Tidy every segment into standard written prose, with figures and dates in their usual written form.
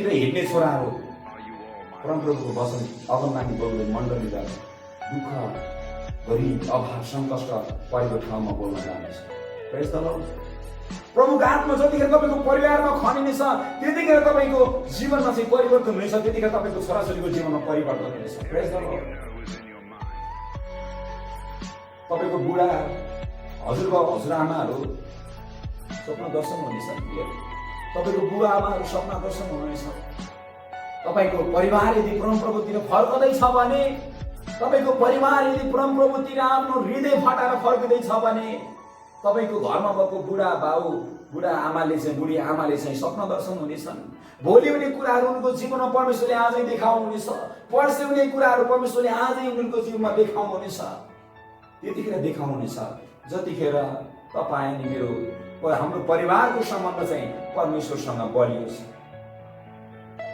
परमेश्वरतिर हिँड्ने छोराहरू परमप्रभुको वचन अगममाथि बोल्दै मण्डलीलाई दुःख गरिब अभाव सङ्कष्ट परेको ठाउँमा बोल्न जानेछ। प्रेज द लर्ड। प्रभुको आत्मा जतिखेर तपाईँको परिवारमा खनिनेछ त्यतिखेर तपाईँको जीवनमा चाहिँ परिवर्तन हुनेछ, त्यतिखेर तपाईँको छोराछोरीको जीवनमा परिवर्तन हुनेछ। प्रेज द लर्ड। तपाईँको बुढा हजुरबाउ हजुरआमाहरू स्वप्न दर्शन हुनेछ, तपाईँको बुबा आमाहरू सपना दर्शन हुनेछ। तपाईँको परिवार यदि परमप्रभुतिर फर्कँदैछ भने, तपाईँको परिवार यदि परमप्रभुतिर आफ्नो हृदय फटाएर फर्किँदैछ भने तपाईँको घरमा भएको बुढा आमाले चाहिँ स्वप्न दर्शन हुनेछन्। भोलि हुने कुराहरू उनको जीवनमा परमेश्वरले आजै देखाउनुहुनेछ। पर्सि हुने कुराहरू परमेश्वरले आजै उनको जीवनमा देखाउनुहुनेछ। त्यतिखेर देखाउनुहुनेछ जतिखेर तपाईँ अनि मेरो हाम्रो परिवारको सम्बन्ध चाहिँ परमेश्वरसँग बलियो छ।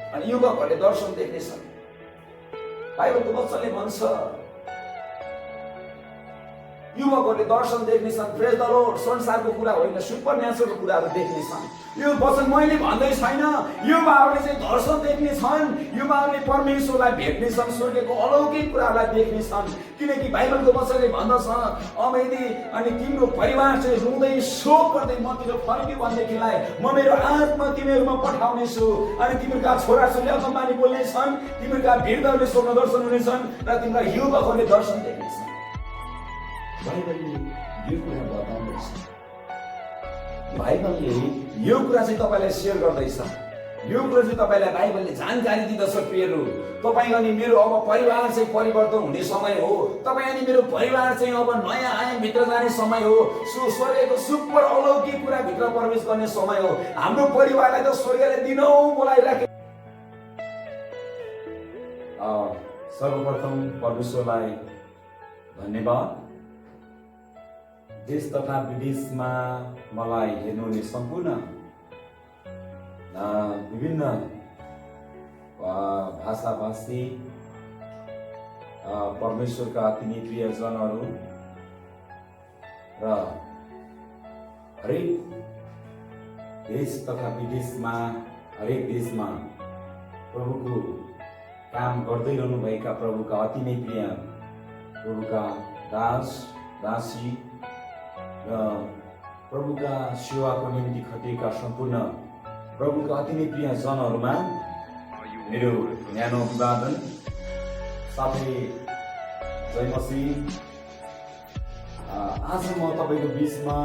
अनि युवकहरूले दर्शन देख्नेछन्। बाइबलको वचनले भन्छ युवकहरूले दर्शन देख्नेछन्। प्रेज द लर्ड। संसारको कुरा होइन, सुपरन्याचुरल कुराहरू देख्नेछन्। यो वचन मैले भन्दै छैन, युवाहरूले चाहिँ दर्शन देख्नेछन्। युवाहरूले परमेश्वरलाई भेट्नेछन्, स्वर्गको अलौकिक कुरालाई देख्नेछन्। किनकि बाइबलको वचनले भन्दछ अमेदी अनि तिम्रो परिवार चाहिँ रुँदै शोक गर्दै मतिर फर्क्यो भनेदेखिलाई म मेरो आत्मा तिमीहरूमा पठाउनेछु अनि तिमीहरूका छोराछोरीले अगमबानी बोल्नेछन्, तिमीहरूका वृद्धहरूले स्वप्न दर्शन हुनेछन् र तिम्रा युवकहरूले दर्शन देख्नेछन्। बाइबलले यो कुरा बताउँदैछ। बाइबलले यो कुरा चाहिँ तपाईँलाई सेयर गर्दैछ। यो कुरा चाहिँ तपाईँलाई बाइबलले जानकारी दिँदछ। प्रियहरू, तपाईँ अनि मेरो अब परिवार चाहिँ परिवर्तन हुने समय हो। तपाईँ अनि मेरो परिवार चाहिँ अब नयाँ आयामभित्र जाने समय हो। स्वर्गको सुपर अलौकिक कुराभित्र प्रवेश गर्ने समय हो। हाम्रो परिवारलाई त स्वर्गले दिनौँ बोलाइराखे। सर्वप्रथम परमेश्वरलाई धन्यवाद। देश तथा विदेशमा मलाई हेर्नुहुने सम्पूर्ण विभिन्न भाषाभाषी परमेश्वरका अति नै प्रियजनहरू र हरेक देश तथा विदेशमा हरेक देशमा प्रभुको काम गर्दै रहनुभएका प्रभुका अति नै प्रिय प्रभुका दास दासी र प्रभुका सेवाको निम्ति खटिएका सम्पूर्ण प्रभुका अति नै प्रिय जनहरूमा मेरो न्यानो अभिवादन साथै जय मसीह। आज म तपाईँको बिचमा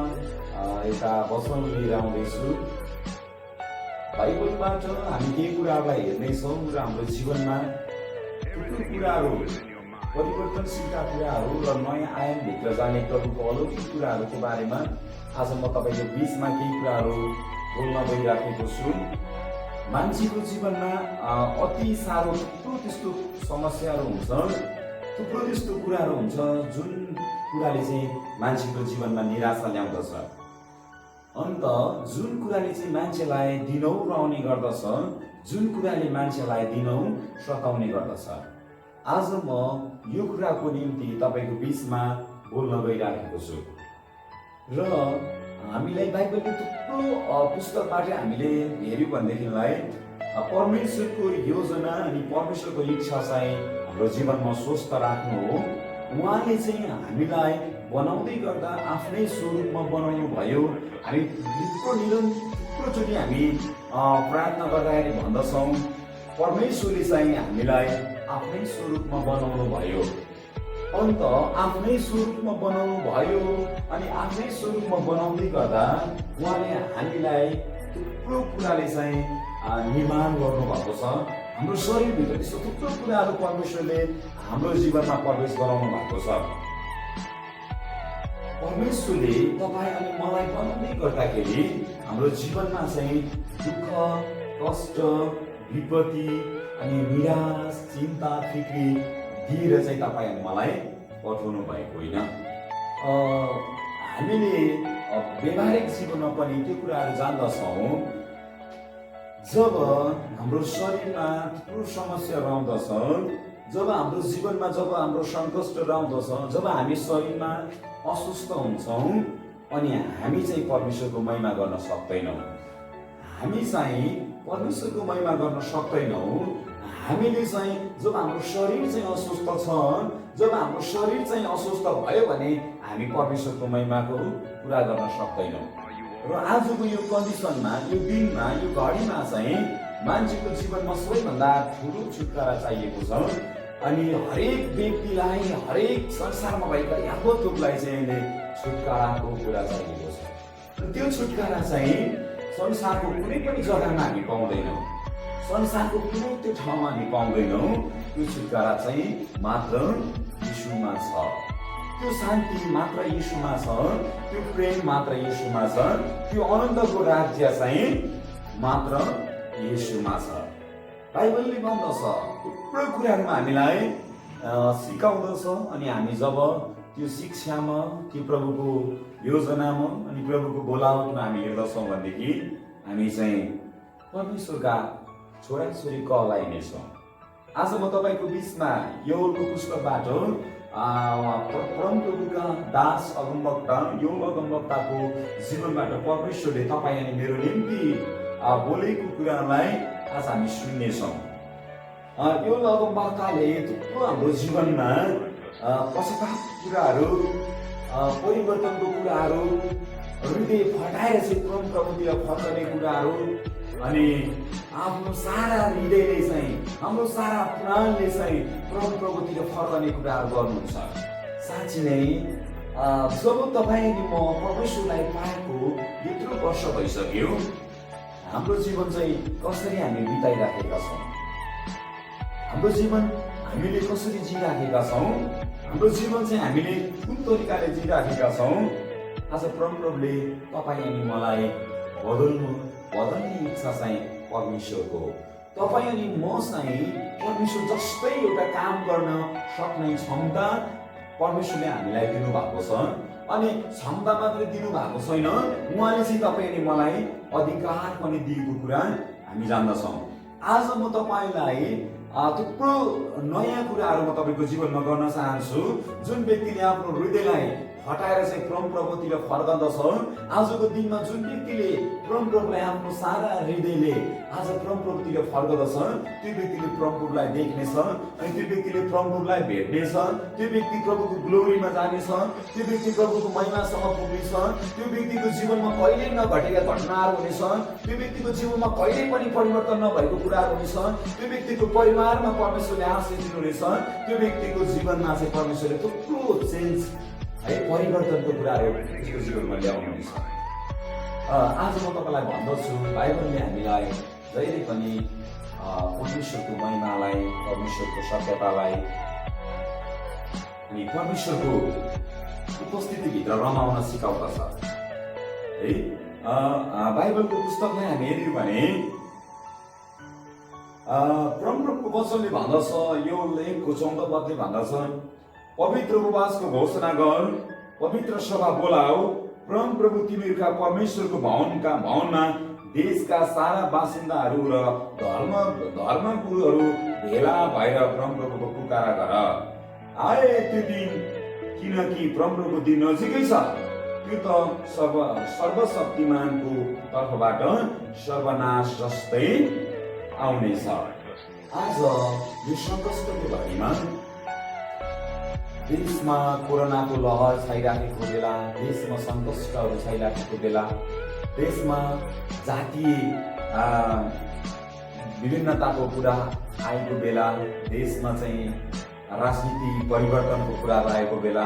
एउटा वचन लिएर आउँदैछु। बाइबलबाट हामी केही कुराहरूलाई हेर्नेछौँ र हाम्रो जीवनमा थुप्रो कुराहरू परिवर्तनशीलका कुराहरू र नयाँ आयामभित्र जाने प्रभुको अलौकिक कुराहरूको बारेमा आज म तपाईँको बिचमा केही कुराहरू बोल्न गइराखेको छु। मान्छेको जीवनमा अति साह्रो थुप्रो त्यस्तो समस्याहरू हुन्छ, थुप्रो त्यस्तो कुराहरू हुन्छ जुन कुराले चाहिँ मान्छेको जीवनमा निराशा ल्याउँदछ। अन्त जुन कुराले चाहिँ मान्छेलाई दिनौँ रहने गर्दछ, जुन कुराले मान्छेलाई दिनौँ सताउने गर्दछ। आज म यो कुराको निम्ति तपाईँको बिचमा बोल्न गइराखेको छु। र हामीलाई बाइबलको थुप्रो पुस्तकबाट हामीले हेऱ्यौँ भनेदेखिलाई परमेश्वरको योजना अनि परमेश्वरको इच्छा चाहिँ हाम्रो जीवनमा स्वस्थ राख्नु हो। उहाँले चाहिँ हामीलाई बनाउँदै गर्दा आफ्नै स्वरूपमा बनाउनु भयो। हामी थुप्रोचोटि हामी प्रार्थना गर्दाखेरि भन्दछौँ परमेश्वरले चाहिँ हामीलाई आफ्नै स्वरूपमा बनाउनु भयो। अन्त आफ्नै स्वरूपमा बनाउनु भयो अनि आफ्नै स्वरूपमा बनाउँदै गर्दा उहाँले हामीलाई थुप्रो कुराले चाहिँ निर्माण गर्नुभएको छ। हाम्रो शरीरभित्र त्यस्तो थुप्रो कुराहरू परमेश्वरले हाम्रो जीवनमा प्रवेश गराउनु भएको छ। परमेश्वरले तपाईँ अनि मलाई बनाउँदै गर्दाखेरि हाम्रो जीवनमा चाहिँ दुःख कष्ट विपत्ति अनि निराश चिन्ता फिक्री दिएर चाहिँ तपाईँ अनि मलाई पठाउनु भएको होइन। हामीले व्यवहारिक जीवनमा पनि त्यो कुराहरू जान्दछौँ। जब हाम्रो शरीरमा थुप्रो समस्याहरू आउँदछ, जब हाम्रो जीवनमा जब हाम्रो सङ्कष्टहरू आउँदछ, जब हामी शरीरमा अस्वस्थ हुन्छौँ अनि हामी चाहिँ परमेश्वरको महिमा गर्न सक्दैनौँ। हामी चाहिँ परमेश्वरको महिमा गर्न सक्दैनौँ। हामीले चाहिँ जब हाम्रो शरीर चाहिँ अस्वस्थ छ, जब हाम्रो शरीर चाहिँ अस्वस्थ भयो भने हामी परमेश्वरको महिमाको पुरा गर्न सक्दैनौँ। र आजको यो कन्डिसनमा, यो दिनमा, यो घडीमा चाहिँ मान्छेको जीवनमा सबैभन्दा ठुलो छुटकारा चाहिएको छ। अनि हरेक व्यक्तिलाई, हरेक संसारमा भएका यावत लोकलाई चाहिँ अहिले छुटकाराको कुरा चाहिएको छ। र त्यो छुटकारा चाहिँ संसारको कुनै पनि जग्गामा हामी पाउँदैनौँ, संसारको कुनै त्यो ठाउँमा हामी पाउँदैनौँ। त्यो छुटकारा चाहिँ मात्र यीशुमा छ, त्यो शान्ति मात्र यीशुमा छ, त्यो प्रेम मात्र यीशुमा छ, त्यो अनन्तको राज्य चाहिँ मात्र यीशुमा छ। बाइबलले भन्दछ, थुप्रो कुराहरूमा हामीलाई सिकाउँदछ। अनि हामी जब त्यो शिक्षामा, त्यो प्रभुको योजनामा अनि प्रभुको बोलावटमा हामी हिँड्दछौँ भनेदेखि हामी चाहिँ परमेश्वरका छोराछोरी कहलाइनेछौँ। आज म तपाईँको बिचमा योलको पुस्तकबाट परमप्रभुका दास अगमवक्ता योल अगमवक्ताको जीवनबाट परमेश्वरले तपाईँ अनि मेरो निम्ति बोलेको कुरालाई आज हामी सुन्नेछौँ। योल अगमवक्ताले थुप्रो हाम्रो जीवनमा पश्चाताप कुराहरू, परिवर्तनको कुराहरू, हृदय फटाएर चाहिँ परमप्रभुतिर फर्कने कुराहरू अनि आफ्नो सारा हृदयले चाहिँ, हाम्रो सारा प्राणले चाहिँ परमप्रभुतिर फर्कने कुराहरू गर्नुहुन्छ। साँच्ची नै जब तपाईँ अनि म परमेश्वरलाई पाएको यत्रो वर्ष भइसक्यो, हाम्रो जीवन चाहिँ कसरी हामी बिताइराखेका छौँ, हाम्रो जीवन हामीले कसरी जिराखेका छौँ, हाम्रो जीवन चाहिँ हामीले कुन तरिकाले जिराखेका छौँ। आज परमप्रभुले तपाईँ अनि मलाई बदल्ने इच्छा चाहिँ परमेश्वरको हो। तपाईँ अनि म चाहिँ परमेश्वर जस्तै एउटा काम गर्न सक्ने क्षमता परमेश्वरले हामीलाई दिनुभएको छ। अनि क्षमता मात्रै दिनुभएको छैन, उहाँले चाहिँ तपाईँ अनि मलाई अधिकार पनि दिएको कुरा हामी जान्दछौँ। आज म तपाईँलाई थुप्रो नयाँ कुराहरू म तपाईँको जीवनमा गर्न चाहन्छु। जुन व्यक्तिले आफ्नो हृदयलाई हटाएर चाहिँ परमप्रभुतिर फर्कँदछ, आजको दिनमा जुन व्यक्तिले परमप्रभुलाई आफ्नो सारा हृदयले आज परमप्रभुतिर फर्कँदछ, त्यो व्यक्तिले परमप्रभुलाई देख्नेछ अनि त्यो व्यक्तिले परमप्रभुलाई भेट्नेछ। त्यो व्यक्ति प्रभुको ग्लोरीमा जानेछ, त्यो व्यक्ति प्रभुको महिमासँग पुग्नेछ। त्यो व्यक्तिको जीवनमा कहिल्यै नघटेका घटनाहरू हुनेछ, त्यो व्यक्तिको जीवनमा कहिल्यै पनि परिवर्तन नभएको कुराहरू हुनेछ। त्यो व्यक्तिको परिवारमा परमेश्वरले आशिष दिनुहुनेछ। त्यो व्यक्तिको जीवनमा चाहिँ परमेश्वरले थुप्रो चेन्ज है, परिवर्तनको कुराहरू त्यसको जीवनमा ल्याउनुहुन्छ। आज म तपाईँलाई भन्दछु, बाइबलले हामीलाई जहिले पनि परमेश्वरको महिमालाई, परमेश्वरको सत्यतालाई अनि परमेश्वरको उपस्थितिभित्र रमाउन सिकाउँदछ है। बाइबलको पुस्तकलाई हामी हेऱ्यौँ भने परमप्रभुको वचनले भन्दछ, यो 1:14 भन्दछ, पवित्र उपवासको घोषणा गर, पवित्र सभा बोलाऊ, परमप्रभु तिमीहरूका परमेश्वरको भवनमा देशका सारा बासिन्दाहरू र धर्मगुरुहरू भेला भएर परमप्रभुको पुकारा गर। आए त्यो दिन, किनकि परमप्रभुको दिन नजिकै छ। त्यो त सर्वशक्तिमानको तर्फबाट सर्वनाश जस्तै आउनेछ। आज यो सङ्कटको घडीमा देशमा कोरोनाको लहर छाइराखेको बेला, देशमा सङ्कटहरू छाइराखेको बेला, देशमा जातीय विभिन्नताको कुरा आएको बेला, देशमा चाहिँ राजनीति परिवर्तनको कुरा आएको बेला,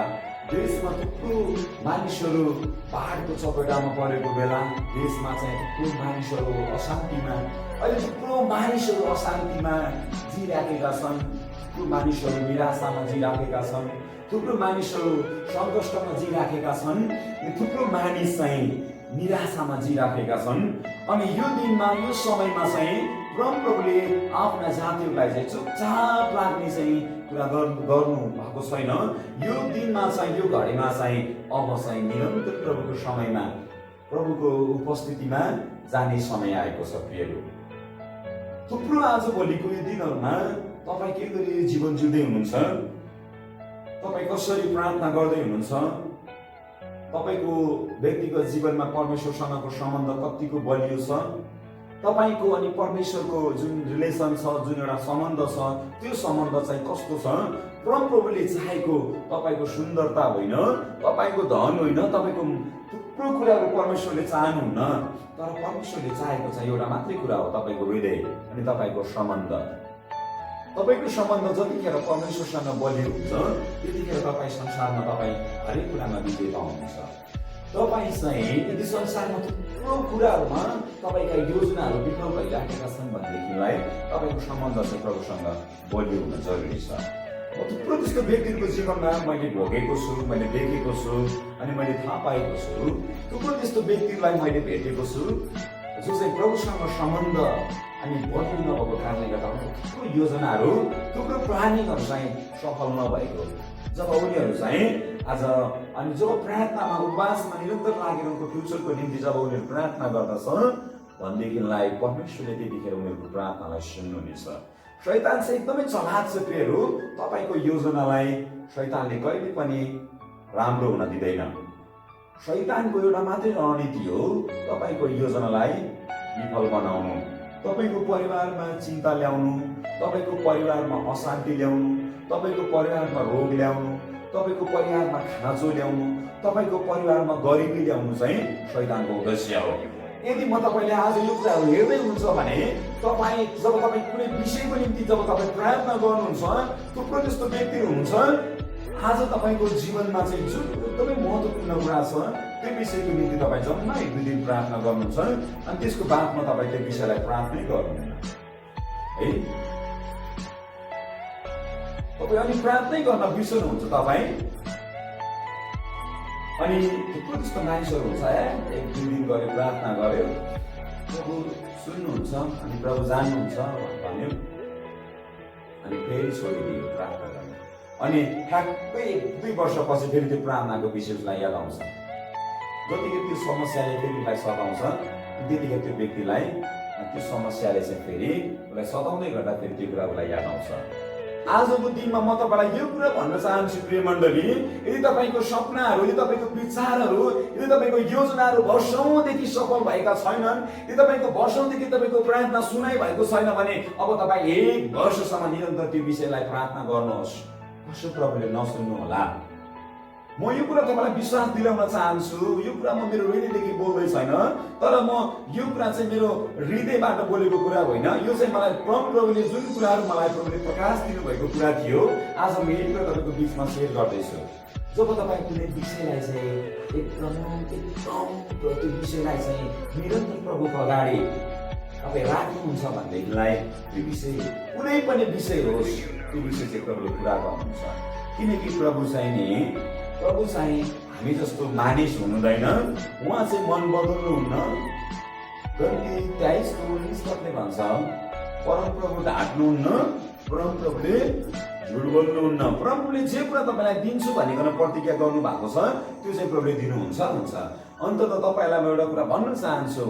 देशमा थुप्रो मानिसहरू पहाडको चपेटामा परेको बेला, देशमा चाहिँ थुप्रो मानिसहरू अशान्तिमा, अहिले थुप्रो मानिसहरू अशान्तिमा जिराखेका छन्, थुप्रो मानिसहरू निराशामा जिराखेका छन्, थुप्रो मानिसहरू सङ्कष्टमा जिराखेका छन्, थुप्रो मानिस चाहिँ निराशामा जिराखेका छन्। अनि यो दिनमा, यो समयमा चाहिँ परमप्रभुले आफ्ना जातिहरूलाई चाहिँ चुपचाप लाग्ने चाहिँ कुरा गर्नु भएको छैन। यो दिनमा चाहिँ, यो घडीमा चाहिँ अब चाहिँ निरन्तर प्रभुको समयमा, प्रभुको उपस्थितिमा जाने समय आएको छ। प्रियहरू, थुप्रो आजभोलिको यो दिनहरूमा तपाईँ के गरी जीवन जिउँदै हुनुहुन्छ, तपाईँ कसरी प्रार्थना गर्दै हुनुहुन्छ, तपाईँको व्यक्तिगत जीवनमा परमेश्वरसँगको सम्बन्ध कतिको बलियो छ, तपाईको अनि परमेश्वरको जुन रिलेसन छ, जुन एउटा सम्बन्ध छ, त्यो सम्बन्ध चाहिँ कस्तो छ? परमप्रभुले चाहेको तपाईको सुन्दरता होइन, तपाईको धन होइन, तपाईको थुप्रो कुराहरू परमेश्वरले चाहनुहुन्न, तर परमेश्वरले चाहेको चाहिँ एउटा मात्रै कुरा हो, तपाईको हृदय अनि तपाईको सम्बन्ध। तपाईको सम्बन्ध जतिखेर परमेश्वरसँग बलियो हुन्छ, त्यतिखेर तपाईँ संसारमा तपाईँ हरेक कुरामा विजेता हुनुहुन्छ। तपाईँ चाहिँ यदि संसारमा थुप्रो कुराहरूमा तपाईँका योजनाहरू विफल भइराखेका छन् भनेदेखिलाई तपाईँको सम्बन्ध चाहिँ प्रभुसँग बलियो हुन जरुरी छ। थुप्रो त्यस्तो व्यक्तिहरूको जीवनमा मैले भोगेको छु, मैले देखेको छु अनि मैले थाहा पाएको छु। थुप्रो त्यस्तो व्यक्तिलाई मैले भेटेको छु जो चाहिँ प्रभुसँग सम्बन्ध अनि बलियो नभएको कारणले गर्दा थुप्रो योजनाहरू, थुप्रो प्लानिङहरू चाहिँ सफल नभएको। जब उनीहरू चाहिँ आज अनि जब प्रार्थनामा उपवासमा निरन्तर लागेर उनको फ्युचरको निम्ति जब उनीहरू प्रार्थना गर्दछ भनेदेखिलाई परमेश्वरले त्यतिखेर उनीहरूको प्रार्थनालाई सुन्नुहुनेछ। शैतान चाहिँ एकदमै चलाक छ प्रियहरू। तपाईँको योजनालाई शैतानले कहिले पनि राम्रो हुन दिँदैन। शैतानको एउटा मात्रै रणनीति हो तपाईँको योजनालाई विफल बनाउनु, तपाईँको परिवारमा चिन्ता ल्याउनु, तपाईँको परिवारमा अशान्ति ल्याउनु, तपाईँको परिवारमा रोग ल्याउनु, तपाईँको परिवारमा खाँचो ल्याउनु, तपाईँको परिवारमा गरिबी ल्याउनु चाहिँ शैतानको उद्देश्य हो। यदि म तपाईँले आज यो कुराहरू हेर्दै हुनुहुन्छ भने तपाईँ जब तपाईँ कुनै विषयको निम्ति जब तपाईँ प्रार्थना गर्नुहुन्छ, थुप्रो त्यस्तो व्यक्तिहरू हुनुहुन्छ आज तपाईँको जीवनमा चाहिँ जुन एकदमै महत्त्वपूर्ण कुरा छ त्यो विषयको निम्ति तपाईँ जम्मा 1-2 दिन प्रार्थना गर्नुहुन्छ अनि त्यसको बादमा तपाईँ त्यो विषयलाई प्रार्थनै गर्नुहुन्न है। तपाईँ अनि प्रार्थनै गर्न बिर्सनुहुन्छ तपाईँ। अनि थुप्रो त्यस्तो मानिसहरू हुन्छ 1-2 दिन गऱ्यो, प्रार्थना गर्यो, प्रभु सुन्नुहुन्छ अनि प्रभु जान्नुहुन्छ भन्यो अनि फेरि छोडिदियो प्रार्थना गर्नु। अनि ठ्याक्कै 1-2 वर्षपछि फेरि त्यो प्रार्थनाको विषय उसलाई याद आउँछ। जतिखेर त्यो समस्याले फेरि उसलाई सताउँछ त्यतिखेर त्यो व्यक्तिलाई त्यो समस्याले चाहिँ फेरि उसलाई सताउँदै गर्दा फेरि त्यो कुरा उसलाई याद आउँछ। आजको दिनमा म तपाईँलाई यो कुरा भन्न चाहन्छु प्रिय मण्डली, यदि तपाईँको सपनाहरू, यदि तपाईँको विचारहरू, यदि तपाईँको योजनाहरू वर्षौंदेखि सफल भएका छैनन्, यदि तपाईँको वर्षौंदेखि तपाईँको प्रार्थना सुनाइ भएको छैन भने अब तपाईँ 1 वर्षसम्म निरन्तर त्यो विषयलाई प्रार्थना गर्नुहोस्। कसो प्रभुले नसुन्नु होला। म यो कुरा तपाईँलाई विश्वास दिलाउन चाहन्छु। यो कुरा म मेरो हृदयदेखि बोल्दै छैन, तर म यो कुरा चाहिँ मेरो हृदयबाट बोलेको कुरा होइन। यो चाहिँ मलाई प्रभुले जुन कुराहरू मलाई प्रभुले प्रकाश दिनुभएको कुरा थियो, आज म यही कुरा तपाईँको बिचमा सेयर गर्दैछु। जब तपाईँ कुनै विषयलाई चाहिँ एकदम त्यो विषयलाई चाहिँ निरन्तर प्रभुको अगाडि तपाईँ राख्नुहुन्छ भनेदेखिलाई त्यो विषय कुनै पनि विषय होस्, त्यो विषय चाहिँ प्रभुले पुरा गर्नुहुन्छ। किनकि प्रभु चाहिँ हामी जस्तो मानिस हुनुहुँदैन। उहाँ चाहिँ मन बदल्नुहुन्न। 23:19 भन्छ परमप्रभु ढाँट्नुहुन्न, परमप्रभुले झुट बोल्नुहुन्न। परमप्रभुले जे कुरा तपाईँलाई दिन्छु भनिकन प्रतिज्ञा गर्नु भएको छ त्यो चाहिँ प्रभुले दिनुहुन्छ। अन्ततः तपाईँलाई म एउटा कुरा भन्न चाहन्छु,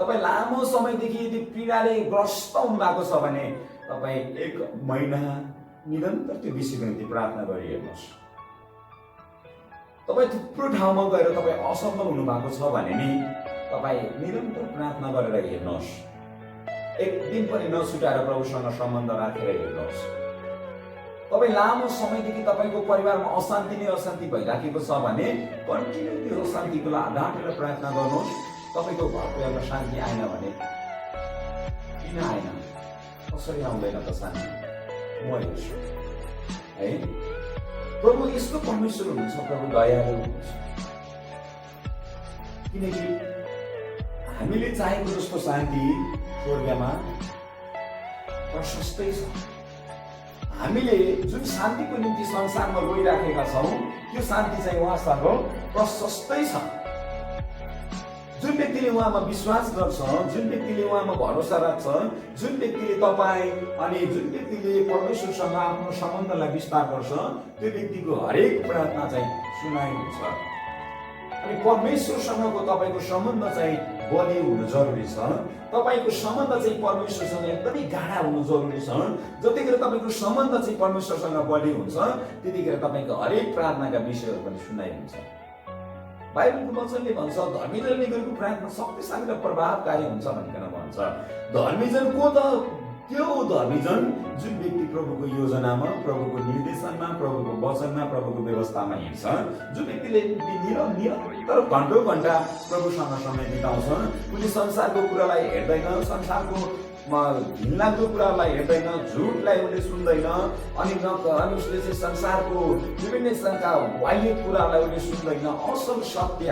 तपाईँ लामो समयदेखि यदि पीडाले ग्रस्त हुनु भएको छ भने तपाईँ 1 महिना निरन्तर त्यो विषयको निम्ति प्रार्थना गरिहेर्नुहोस्। तपाईँ थुप्रो ठाउँमा गएर तपाईँ असफल हुनु भएको छ भने नि तपाईँ निरन्तर प्रार्थना गरेर हेर्नुहोस्। 1 दिन पनि नछुटाएर प्रभुसँग सम्बन्ध राखेर हेर्नुहोस्। तपाईँ लामो समयदेखि तपाईँको परिवारमा अशान्ति भइराखेको छ भने कन्टिन्यू त्यो अशान्तिको ढाँटेर प्रार्थना गर्नुहोस्। तपाईँको घरको एउटा शान्ति आएन भने किन आएन, कसरी आउँदैन त शान्ति, म हेर्छु है। प्रभु यस्तो परमेश्वर हुनुहुन्छ, प्रभु दयालु हुनुहुन्छ। किनकि हामीले चाहेको जस्तो शान्ति स्वर्गमा प्रशस्तै छ। हामीले जुन शान्तिको निम्ति संसारमा रोइराखेका छौँ त्यो शान्ति चाहिँ उहाँसँग प्रशस्तै छ। जुन व्यक्तिले उहाँमा विश्वास गर्छ, जुन व्यक्तिले उहाँमा भरोसा राख्छ, जुन व्यक्तिले तपाईँ अनि जुन व्यक्तिले परमेश्वरसँग आफ्नो सम्बन्धलाई विस्तार गर्छ त्यो व्यक्तिको हरेक प्रार्थना चाहिँ सुनाइ हुन्छ। अनि परमेश्वरसँगको तपाईँको सम्बन्ध चाहिँ बलियो हुनु जरुरी छ। तपाईँको सम्बन्ध चाहिँ परमेश्वरसँग एकदमै गाढा हुनु जरुरी छ। जतिखेर तपाईँको सम्बन्ध चाहिँ परमेश्वरसँग बलियो हुन्छ त्यतिखेर तपाईँको हरेक प्रार्थनाका विषयहरू पनि सुनाइ हुन्छ। बाइबलको वचनले भन्छ धर्मीजनले गरेको प्रार्थना शक्तिशाली र प्रभावकारी हुन्छ भनिकन भन्छ। धर्मीजन को त? त्यो धर्मीजन जुन व्यक्ति प्रभुको योजनामा, प्रभुको निर्देशनमा, प्रभुको वचनमा, प्रभुको व्यवस्थामा हिँड्छ, जो व्यक्तिले निरन्तर घन्टौँ घन्टा प्रभुसँग समय बिताउँछ, उनी संसारको कुरालाई हेर्दैन, संसारको घिनलाग्दो कुरालाई हेर्दैन, झुटलाई उसले सुन्दैन, अनि उसले चाहिँ संसारको विभिन्न किसिमका बाह्य कुरालाई उसले सुन्दैन। असल सत्य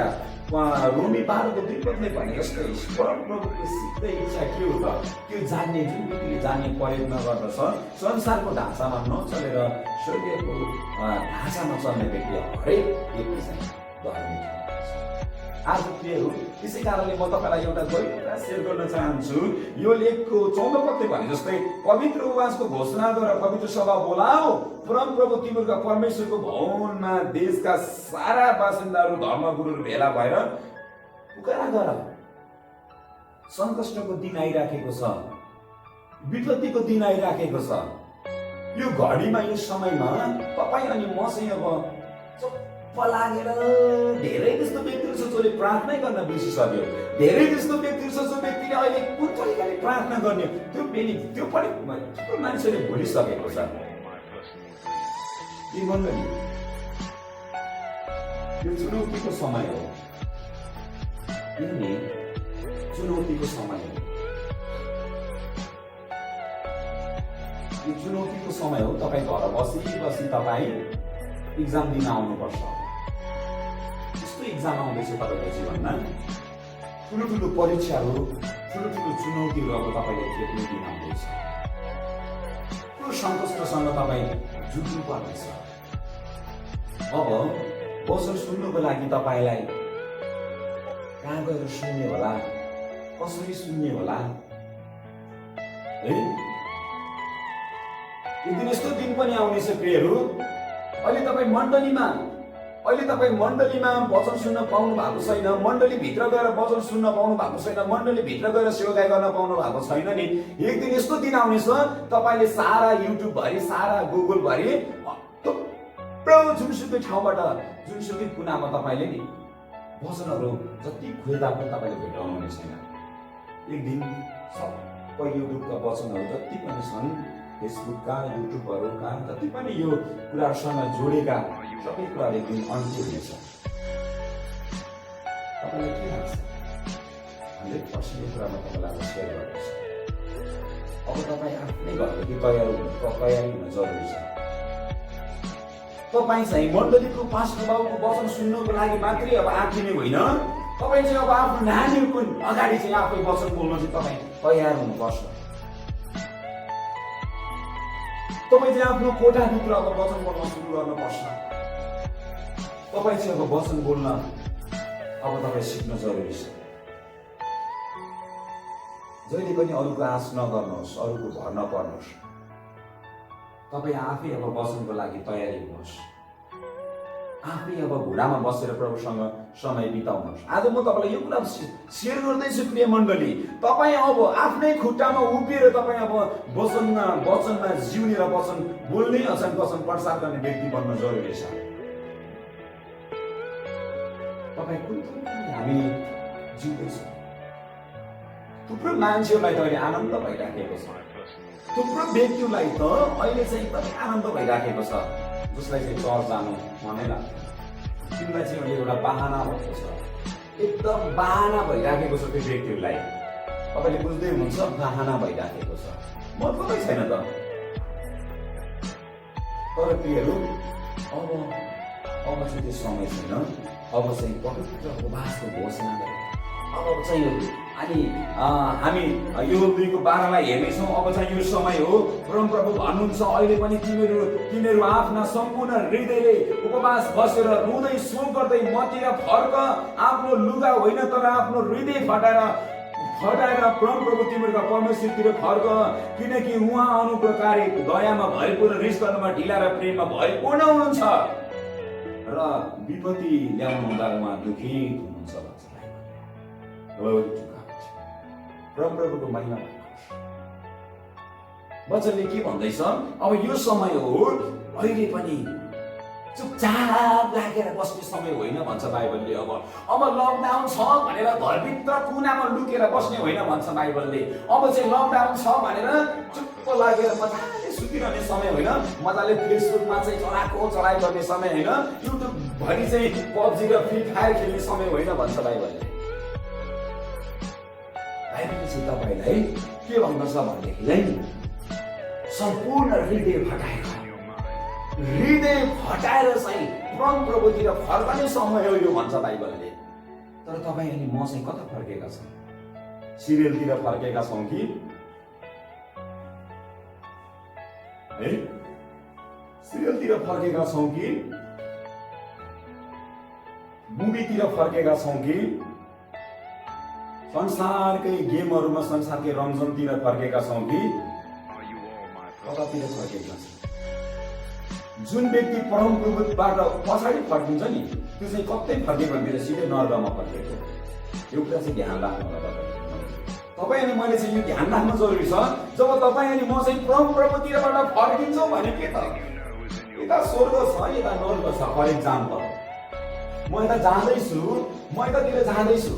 रोमी 12:2 भने जस्तै प्रभुको सिधै इच्छा के हो त? त्यो जान्ने, जुन व्यक्तिले जान्ने प्रयत्न गर्दछ, संसारको ढाँचामा नचलेर स्वर्गीयको ढाँचामा चल्ने व्यक्ति हरेक व्यक्ति चाहिँ धर्मी। आज प्रियहरू, त्यसै कारणले म तपाईँलाई एउटा गहिरो सेयर गर्न चाहन्छु। यो लेखको 14 पदले भने जस्तै पवित्र उपवासको घोषणाद्वारा पवित्र सभा बोलाओ, परमप्रभु तिमीहरूका परमेश्वरको भवनमा देशका सारा बासिन्दाहरू, धर्मगुरुहरू भेला भएर पुकारा गर। सङ्कष्टको दिन आइराखेको छ, विपत्तिको दिन आइराखेको छ। यो घडीमा, यो समयमा तपाईँ अनि म चाहिँ अब लागेर धेरै त्यस्तो व्यक्तिहरू छ जसले प्रार्थनै गर्न बिर्सिसक्यो। धेरै त्यस्तो व्यक्तिहरू छ जो व्यक्तिले अहिले कुन तरिकाले प्रार्थना गर्ने त्यो पनि थुप्रो मान्छेले भुलिसकेको छ। यो चुनौतीको समय हो, यो नि चुनौतीको समय हो, यो चुनौतीको समय हो। तपाईँ घर बसी तपाईँ इक्जाम दिन आउनुपर्छ। इक्जाम आउँदैछ तपाईँको जीवनमा, ठुलो परीक्षाहरू, ठुलो चुनौतीहरू अब तपाईँले खेप्ने दिन आउँदैछ। ठुलो सङ्कष्टसँग तपाईँ जुझ्नु पर्नेछ। अब वचन सुन्नुको लागि तपाईँलाई कहाँ गएर सुन्ने होला, कसरी सुन्ने होला है? एक दिन यस्तो दिन पनि आउनेछ प्रियहरू, अहिले तपाईँ मण्डलीमा वचन सुन्न पाउनु भएको छैन, मण्डलीभित्र गएर वचन सुन्न पाउनु भएको छैन, मण्डलीभित्र गएर सेवाकाई गर्न पाउनु भएको छैन नि। एक दिन यस्तो दिन आउनेछ, तपाईँले सारा युट्युबभरि, सारा गुगलभरि, थुप्रो जुनसुकै ठाउँबाट, जुनसुकै कुनामा तपाईँले नि वचनहरू जति खोज्दा पनि तपाईँले भेटाउनु हुने छैन। एक दिन सबै युट्युबका वचनहरू जति पनि छन्, फेसबुकका, युट्युबहरूका जति पनि यो कुराहरूसँग जोडेका सबै कुराहरू एक दिन अन्त्य हुनेछ। तपाईँलाई के लाग्छ? 100% यो कुरामा तपाईँलाई सेयर गर्दैछ। अब तपाईँ आफ्नै घरदेखि तयारी हुन जरुरी छ। तपाईँ चाहिँ मण्डलीको पास्टर बाबुको वचन सुन्नको लागि मात्रै अब आँखिने होइन, तपाईँ चाहिँ अब आफ्नो नानीहरूको अगाडि चाहिँ आफै वचन बोल्न चाहिँ तपाईँ तयार हुनुपर्छ। तपाईँ चाहिँ आफ्नो कोठाभित्र अब वचन बोल्न सुरु गर्नुपर्छ। तपाईँ चाहिँ अब वचन बोल्न अब तपाईँ सिक्न जरुरी छ। जहिले पनि अरूको आश नगर्नुहोस्, अरूको भर नपर्नुहोस्। तपाईँ आफै अब वचनको लागि तयारी हुनुहोस्। आफै अब घुँडामा बसेर प्रभुसँग समय बिताउनुहोस्। आज म तपाईँलाई यो कुरा सेयर गर्दैछु प्रिय मण्डली, तपाईँ अब आफ्नै खुट्टामा उभिएर तपाईँ अब वचनमा जिउने र वचन बोल्ने, वचन प्रचार गर्ने व्यक्ति बन्न जरुरी छ। तपाईँ कुन हामी जिउँदैछौँ। थुप्रो मान्छेहरूलाई त अहिले आनन्द भइराखेको छ, थुप्रो व्यक्तिलाई त अहिले चाहिँ एकदमै आनन्द भइराखेको छ, जसलाई चाहिँ चर्च जानु मनै लाग्छ। तिमीलाई चाहिँ अहिले एउटा बाहना भएको छ, एकदम बाहना भइराखेको छ त्यो व्यक्तिहरूलाई। तपाईँले बुझ्दै हुनुहुन्छ, बाहना भइराखेको छ, मतलबै छैन त। तर प्रियहरू, अब चाहिँ त्यो समय छैन। अब चाहिँ पवित्र उपवासको घोषणा गरे। अब चाहिँ अनि हामी यो 2:12 हेर्नेछौँ। अब चाहिँ यो समय हो, परमप्रभु भन्नुहुन्छ, अहिले पनि तिमीहरू आफ्ना सम्पूर्ण हृदयले उपवास बसेर रुँदै शोक गर्दै मतिर फर्क। आफ्नो लुगा होइन तर आफ्नो हृदय फटाएर परमप्रभु तिमीहरूका परमेश्वरतिर फर्क, किनकि उहाँ अनुप्रकारी दयामा भरिपूर्ण, रिस गर्नुमा ढिला र प्रेममा भरिपूर्ण हुनुहुन्छ र विपत्ति ल्याउनु हुँदा उहाँ दुखित हुनुहुन्छ भन्छ। परमप्रभुको महिमा वचनले के भन्दैछ? अब यो समय हो, अहिले पनि चुपचाप लागेर बस्ने समय होइन भन्छ बाइबलले। अब लकडाउन छ भनेर घरभित्र कुनामा लुकेर बस्ने होइन भन्छ बाइबलले। अब चाहिँ लकडाउन छ भनेर चुप्प लागेर मजाले सुतिरहने समय होइन, मजाले फेसबुकमा चाहिँ चढाइ गर्ने समय होइन, युट्युबभरि चाहिँ पब्जी र फ्री फायर खेल्ने समय होइन भन्छ बाइबलले। बाइबलले चाहिँ तपाईँलाई के भन्दछ भनेदेखिलाई सम्पूर्ण हृदय फटाएर चाहिँ परमप्रभुतिर फर्कने समय हो यो भन्छ बाइबलले। तर तपाईँ अनि म चाहिँ कता फर्केका छौँ? सिरियलतिर फर्केका छौँ कि है? सिरियलतिर फर्केका छौँ कि मुभीतिर फर्केका छौँ कि संसारकै गेमहरूमा संसारकै रमझमतिर फर्केका छौँ कि कतातिर फर्केका छौँ? जुन व्यक्ति परमप्रभुबाट पछाडि फर्किन्छ नि त्यो चाहिँ कतै फर्केको भनेर सिधै नर्कमा फर्केको। यो कुरा चाहिँ ध्यान राख्नु होला तपाईँ अनि मैले चाहिँ यो ध्यान राख्नु जरुरी छ। जब तपाईँ अनि म चाहिँ परमप्रभुतिरबाट फर्किन्छौँ भने के त यता स्वर्ग छ यता नर्क छ। फर इक्जाम्पल म यता जाँदैछु, म यतातिर जाँदैछु,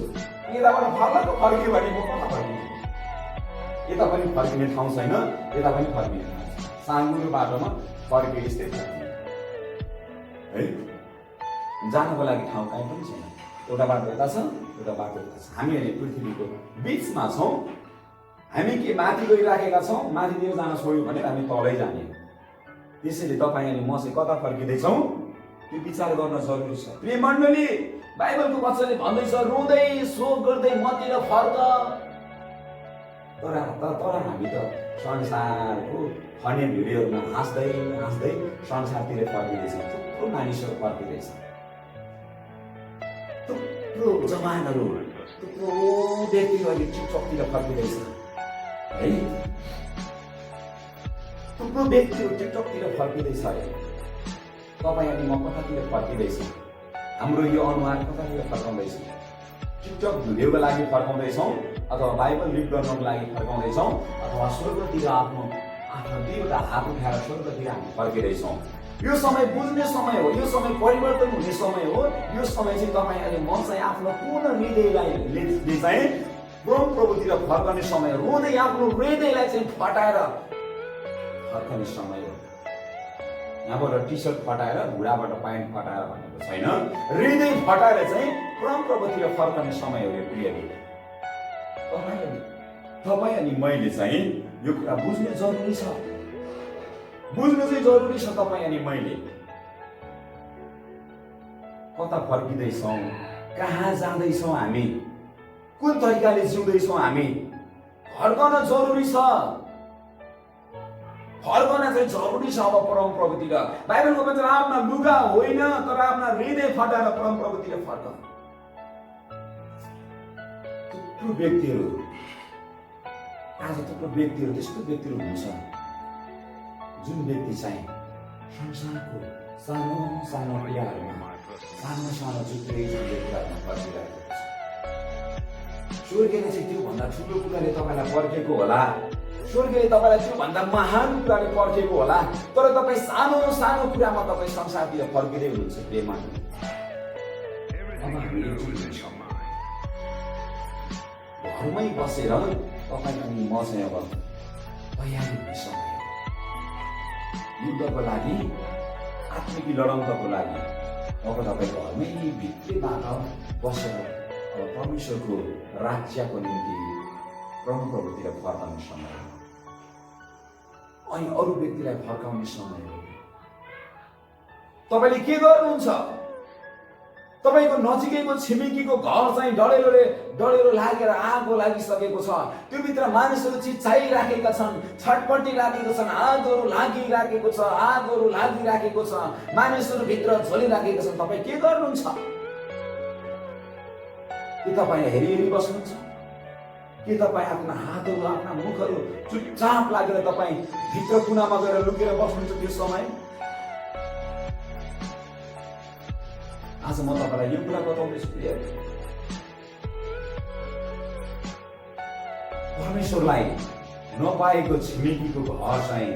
यताबाट फर्क्यो भने म कता फर्किन्छु? यता पनि फर्किने ठाउँ छैन, यता पनि फर्किने ठाउँ छैन। साँगुरो बाटोमा फर्के यस्तै है, जानको लागि ठाउँ कहीँ पनि छैन। एउटा बाटो यता छ, एउटा बाटो यता छ। हामी अहिले पृथ्वीको बिचमा छौँ। हामी के माथि गइराखेका छौँ, माथितिर जान छोड्यौँ भने हामी तलै जाने। त्यसैले तपाईँ अनि म चाहिँ कता फर्किँदैछौँ त्यो विचार गर्न जरुरी छ। प्रिय मण्डली, बाइबलको वचनले भन्दैछ रुँदै शोक गर्दै मतिर फर्क। तर हामी त संसारको फनी भिडियोमा हाँस्दै संसारतिर फर्किँदैछ। थुप्रो मानिसहरू फर्किँदैछ, थुप्रो जवानहरू, थुप्रो व्यक्तिहरू अहिले टिकटकतिर फर्किँदैछ है। थुप्रो व्यक्तिहरू टिकटकतिर फर्किँदैछ अरे। तपाईँ अनि म कतातिर फर्किँदैछ? हाम्रो यो अनुहार कतातिर फर्काउँदैछ? टिकटक भिडियोको लागि फर्काउँदैछौँ अथवा बाइबल रिड गर्नको लागि फर्काउँदैछौँ अथवा स्वर्गतिर आफ्नो दुईवटा हात उठाएर स्वर्गतिर हामी फर्किँदैछौँ? यो समय बुझ्ने समय हो, यो समय परिवर्तन हुने समय हो। यो समय चाहिँ तपाईँ अनि म चाहिँ आफ्नो पूर्ण हृदयलाई चाहिँ परमप्रभुतिर फर्कने समय हो। रुँदै आफ्नो हृदयलाई चाहिँ फटाएर फर्कने समय हो। यहाँबाट टी सर्ट फटाएर घुँडाबाट प्यान्ट फटाएर भनेको छैन, हृदय फटाएर चाहिँ परमप्रभुतिर फर्कने समय हो यो प्रियले। तपाईँ अनि मैले चाहिँ यो कुरा बुझ्ने जरुरी छ, बुझ्नु चाहिँ जरुरी छ। तपाईँ अनि मैले कता फर्किँदैछौँ, कहाँ जाँदैछौँ, हामी कुन तरिकाले जिउँदैछौँ, हामी फर्कन जरुरी छ। फर्कन चाहिँ जरुरी छ अब परमप्रभुतिर। बाइबलको भन्छ आफ्ना लुगा होइन तर आफ्ना हृदय फटाएर परमप्रभुतिर फर्क। थुप्रो व्यक्तिहरू आज थुप्रो व्यक्तिहरू त्यस्तो व्यक्तिहरू हुन्छ जुन व्यक्ति चाहिँ संसारको सानो सानो कुराहरूमा सानो जुत्रै कुराहरूमा पर्खिरहेको छ। स्वर्गले चाहिँ त्योभन्दा ठुलो कुराले तपाईँलाई पर्खेको होला, स्वर्गले तपाईँलाई त्योभन्दा महान कुराले पर्खेको होला, तर तपाईँ सानो सानो कुरामा तपाईँ संसारतिर फर्किँदै हुनुहुन्छ। प्रेममा घरमै बसेर तपाईँ अनि म चाहिँ अब तयारी हुने समय हो युद्धको लागि, आत्मिक लडन्तको लागि। अब तपाईँ घरमै भित्रैबाट बसेर अब परमेश्वरको राज्यको निम्ति परमप्रभुतिर फर्काउने समय हो, अनि अरू व्यक्तिलाई फर्काउने समय हो। तपाईँले के गर्नुहुन्छ? तपाईँको नजिकैको छिमेकीको घर चाहिँ डढेलो लागेर आगो लागिसकेको छ, त्योभित्र मानिसहरू चिच्चाइराखेका छन्, छटपटी लागेको छन्, आगोहरू लागिराखेको छ, मानिसहरू भित्र झोलिराखेका छन्। तपाईँ के गर्नुहुन्छ? के तपाईँ हेरी बस्नुहुन्छ? के तपाईँ आफ्ना हातहरू, आफ्ना मुखहरू चुपचाप लागेर तपाईँ भित्र कुनामा गएर लुकेर बस्नुहुन्छ त्यो समय? आज म तपाईँलाई यो कुरा बताउँदैछु, परमेश्वरलाई नपाएको छिमेकीको घर चाहिँ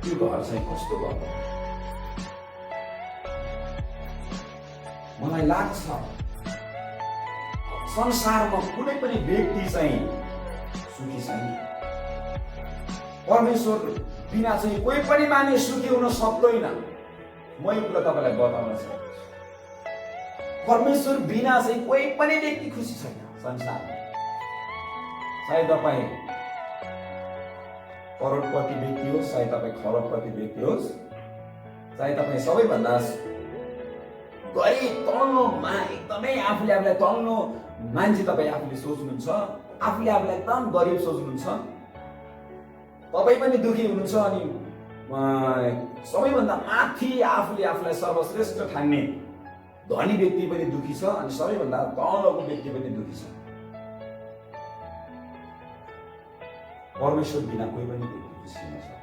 त्यो घर चाहिँ कस्तो घर? मलाई लाग्छ संसारमा कुनै पनि व्यक्ति चाहिँ सुखी छैन। परमेश्वर बिना चाहिँ कोही पनि मानिस सुखी हुन सक्दैन। म यो कुरा तपाईँलाई बताउन चाहन्छु। परमेश्वर बिना चाहिँ कोही पनि व्यक्ति खुसी छैन संसारमा। चाहे तपाईँ करोडपति व्यक्ति होस्, चाहे तपाईँ खरबपति व्यक्ति होस्, चाहे तपाईँ सबैभन्दा गरिब तल्लोमा एकदमै आफूले आफूलाई तल्लो मान्छे तपाईँ आफूले सोच्नुहुन्छ, आफूले आफूलाई एकदम गरिब सोच्नुहुन्छ, तपाईँ पनि दुखी हुनुहुन्छ अनि सबैभन्दा माथि आफूले आफूलाई सर्वश्रेष्ठ ठान्ने धनी व्यक्ति पनि दुखी छ अनि सबैभन्दा तलको व्यक्ति पनि दुखी छ। परमेश्वर बिना कोही पनि व्यक्ति खुसी हुन सक्दैन।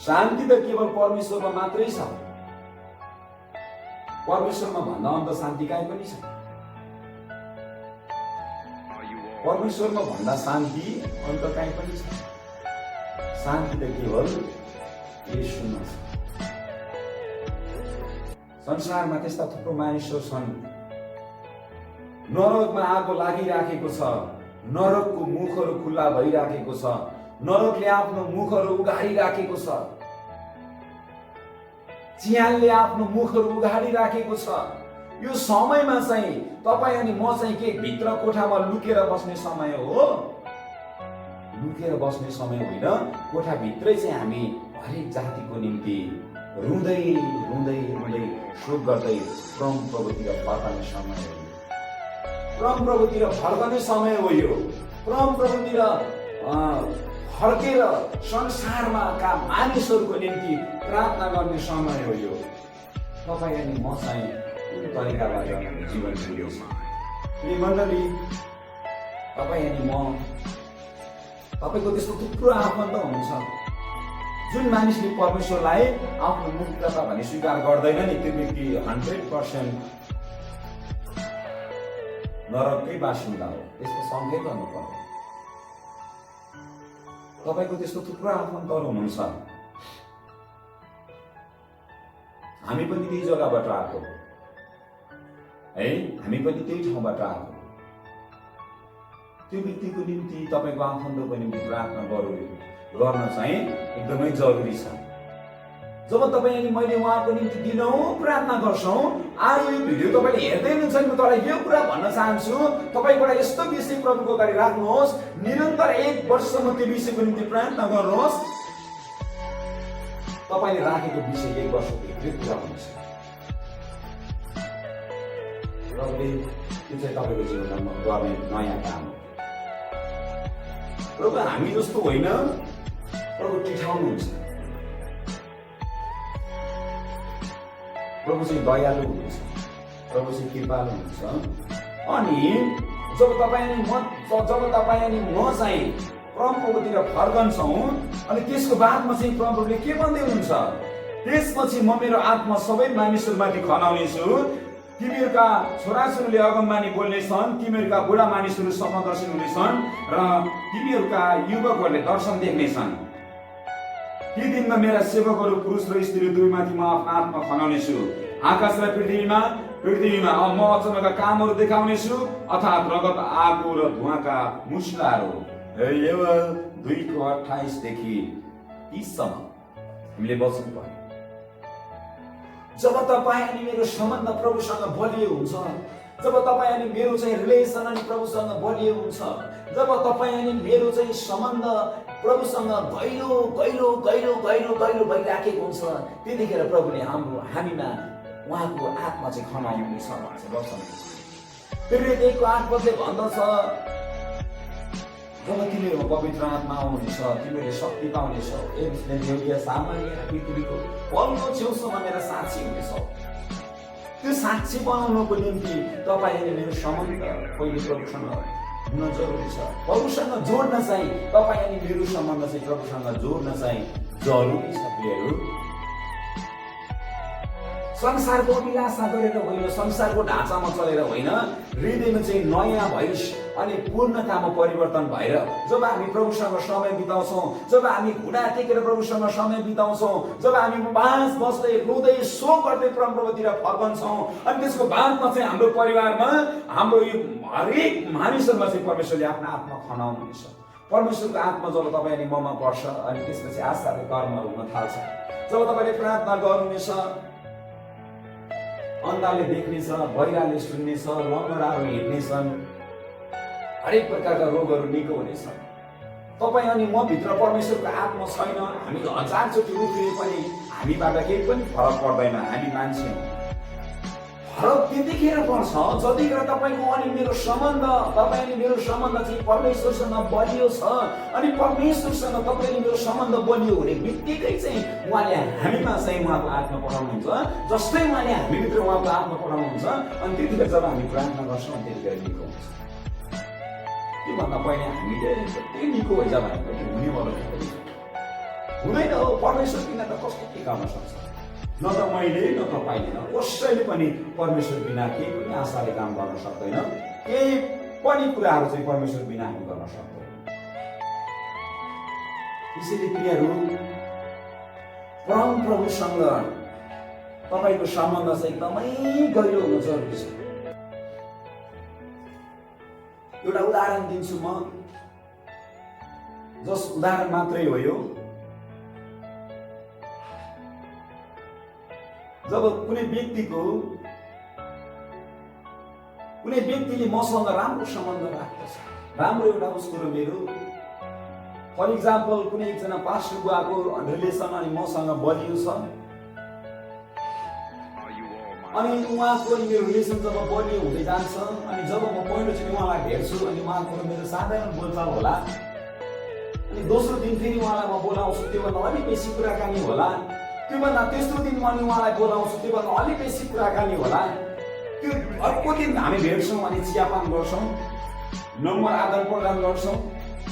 शान्ति त केवल परमेश्वरमा मात्रै छ। परमेश्वरमा भन्दा अन्त शान्ति कहीँ पनि छ। परमेश्वरमा भन्दा शान्ति अन्त कहीँ पनि छ। शान्ति त केवल येशूमा छ। संसारमा त्यस्ता थुप्रो मानिसहरू छन्, नरकमा आगो लागिराखेको छ, नरकको मुखहरू खुल्ला भइराखेको छ, नरकले आफ्नो मुखहरू उघाडिराखेको छ, चिहानले आफ्नो मुखहरू उघाडिराखेको छ। यो समयमा चाहिँ तपाईँ अनि म चाहिँ के भित्र कोठामा लुकेर बस्ने समय हो? लुकेर बस्ने समय होइन। कोठाभित्रै चाहिँ हामी हरेक जातिको निम्ति रुँदै रुँदै रुँदै शोक गर्दै परम प्रभुतिर फर्कने समय हो। परम प्रभुतिर फर्कने समय हो यो। परम प्रभुतिर फर्केर संसारमा का मानिसहरूको निम्ति प्रार्थना गर्ने समय हो यो। तपाईँ अनि म चाहिँ कुन तरिकाबाट जीवन जिउँदैछ? प्रिय मण्डली, तपाईँ अनि म, तपाईँको त्यस्तो थुप्रो आफन्त हुनुहुन्छ जुन मानिसले परमेश्वरलाई आफ्नो मुक्तिदाता भनी स्वीकार गर्दैन नि, त्यो व्यक्ति 100% नरककै बासिन्दा हो। त्यसको सँगै गर्नु पर्यो। तपाईको त्यस्तो थुप्रो आफन्तहरू हुनुहुन्छ। हामी पनि त्यही जग्गाबाट आएको है, हामी पनि त्यही ठाउँबाट आएको। त्यो व्यक्तिको निम्ति तपाईँको आफन्तको निम्ति प्रार्थना गर्न चाहिँ एकदमै जरुरी छ। जब तपाईँ अनि मैले उहाँको निम्ति दिनौँ प्रार्थना गर्छौँ, आज यो भिडियो तपाईँले हेर्दै हुनुहुन्छ नि, म तपाईँलाई यो कुरा भन्न चाहन्छु, तपाईँबाट यस्तो विषय प्रभुको अगाडि राख्नुहोस्, निरन्तर 1 वर्षसम्म त्यो विषयको निम्ति प्रार्थना गर्नुहोस्। तपाईँले राखेको विषय 1 वर्षभित्रै पुरा हुन्छ। प्रभुले त्यो चाहिँ तपाईँको जीवनमा गर्ने नयाँ काम हो। प्रभु हामी जस्तो होइन, प्रभु टिठाउनुहुन्छ। प्रभु चाहिँ दयालु हुनुहुन्छ, प्रभु चाहिँ कृपालु हुनुहुन्छ। अनि जब तपाईँ अनि म चाहिँ परम प्रभुतिर फर्कन्छौँ अनि त्यसको बादमा चाहिँ परम प्रभुले के भन्दै हुनुहुन्छ? त्यसपछि म मेरो आत्मा सबै मानिसहरूमाथि खनाउनेछु। तिमीहरूका छोराछोरीले अगमबानी बोल्नेछन्, तिमीहरूका बुढा मानिसहरू सपनादर्शी हुनेछन् र तिमीहरूका युवकहरूले दर्शन देख्नेछन्। ती दिनमा मेरा सेवकहरू पुरुष र स्त्री दुवैमाथि म आफ्नो आत्मा खनाउनेछु। आकाश र पृथ्वीमा म अचम्मका कामहरू देखाउनेछु, अर्थात् रगत, आगो र धुवाका मुस्लाहरू। 2:28 देखि 30 सम्म हामीले बच्नु पर्यो। जब तपाईँ अनि मेरो सम्बन्ध प्रभुसँग बलियो हुन्छ, जब तपाईँ अनि मेरो चाहिँ रिलेसन अनि प्रभुसँग बलियो हुन्छ, जब तपाईँ अनि मेरो चाहिँ सम्बन्ध प्रभुसँग गहिरो गहिरो गहिरो गहिरो गहिरो भइराखेको हुन्छ, त्यतिखेर प्रभुले हामीमा उहाँको आत्मा चाहिँ खनाउनेछ भन्छ वचन। फेरि 1:8 भन्दछ, जब तिमीहरूमा पवित्र आत्मा आउनेछ, तिमीहरूले शक्ति पाउनेछौ, एउटा सामान्य पृथ्वीको पल्लो छेउसम्म मेरा साक्षी हुनेछौ। त्यो साक्षी बनाउनको निम्ति तपाईँ अनि मेरो सम्बन्ध पहिले प्रभुसँग हुन जरुरी छ। प्रभुसँग जोड्न चाहिँ तपाईँ अनि मेरो सम्बन्ध चाहिँ प्रभुसँग जोड्न चाहिँ जरुरी छ। प्रियहरू, संसारको अभिलाषा गरेर होइन, संसारको ढाँचामा चलेर होइन, हृदयमा चाहिँ नयाँ भइ अनि पूर्णतामा परिवर्तन भएर जब हामी प्रभुसँग समय बिताउँछौँ, जब हामी घुँडा टेकेर प्रभुसँग समय बिताउँछौँ, जब हामी बाँस बस्दै हृदय शोक गर्दै परमप्रभुतिर फर्कन्छौँ, अनि त्यसको बादमा चाहिँ हाम्रो परिवारमा हाम्रो यो हरेक मानिसहरूमा चाहिँ परमेश्वरले आफ्नो आत्मा खनाउनुहुनेछ। परमेश्वरको आत्मा जब तपाईँ अनि ममा पर्छ अनि त्यसपछि आशाले कर्महरू हुन थाल्छ। जब तपाईँले प्रार्थना गर्नुहुनेछ, अन्धाले देख्नेछ, बहिराले सुन्नेछ, लङ्गडाहरू हिँड्नेछन्, हरेक प्रकारका रोगहरू निको हुनेछन्। तपाईँ अनि म भित्र परमेश्वरको आत्मा छैन, हामी 1000चोटि उफ्रिए पनि हामीबाट केही पनि फरक पर्दैन। हामी मान्छे हौँ। फरक त्यतिखेर पर्छ जतिखेर तपाईँको अनि मेरो सम्बन्ध, तपाईँ अनि मेरो सम्बन्ध चाहिँ परमेश्वरसँग बलियो छ। अनि परमेश्वरसँग तपाईँ अनि मेरो सम्बन्ध बलियो हुने बित्तिकै चाहिँ उहाँले हामीमा चाहिँ उहाँको आत्मा पठाउनुहुन्छ। जस्तै उहाँले हामीभित्र उहाँको आत्मा पठाउनुहुन्छ अनि त्यतिखेर जब हामी प्रार्थना गर्छौँ त्यतिखेर निको हुन्छ। त्योभन्दा पहिले हामीले त्यही निको हैछ भने पनि हुनेवाला हुँदैन हो। परमेश्वर बिना त कस्तो के गर्न सक्छ? न त मैले न तपाईँले न कसैले पनि परमेश्वर बिना केही पनि आशाले काम गर्न सक्दैन। केही पनि कुराहरू चाहिँ परमेश्वर बिना हामी गर्न सक्दैन। त्यसैले प्रियहरू, परमप्रभुसँग तपाईँको सम्बन्ध चाहिँ एकदमै गहिरो हुन जरुरी छ। एउटा उदाहरण दिन्छु म, जस उदाहरण मात्रै हो यो। जब कुनै व्यक्तिले मसँग राम्रो सम्बन्ध राखेको छ, राम्रो एउटा उसको र मेरो, फर इक्जाम्पल कुनै एकजना पास्टर बुवाको रिलेसन अनि मसँग बलियो छ, अनि उहाँको मेरो रिलेसन जब बलियो हुँदै जान्छ अनि जब म पहिलोचोटि उहाँलाई भेट्छु अनि उहाँको मेरो साधारण बोलचाल होला, अनि दोस्रो दिन फेरि उहाँलाई म बोलाउँछु, त्योभन्दा अलिक बेसी कुराकानी होला, त्योभन्दा तेस्रो दिन म उहाँलाई बोलाउँछु, त्योभन्दा अलिक बेसी कुराकानी होला, त्यो अर्को दिन हामी भेट्छौँ अनि चियापान गर्छौँ, नम्बर आदान प्रदान गर्छौँ,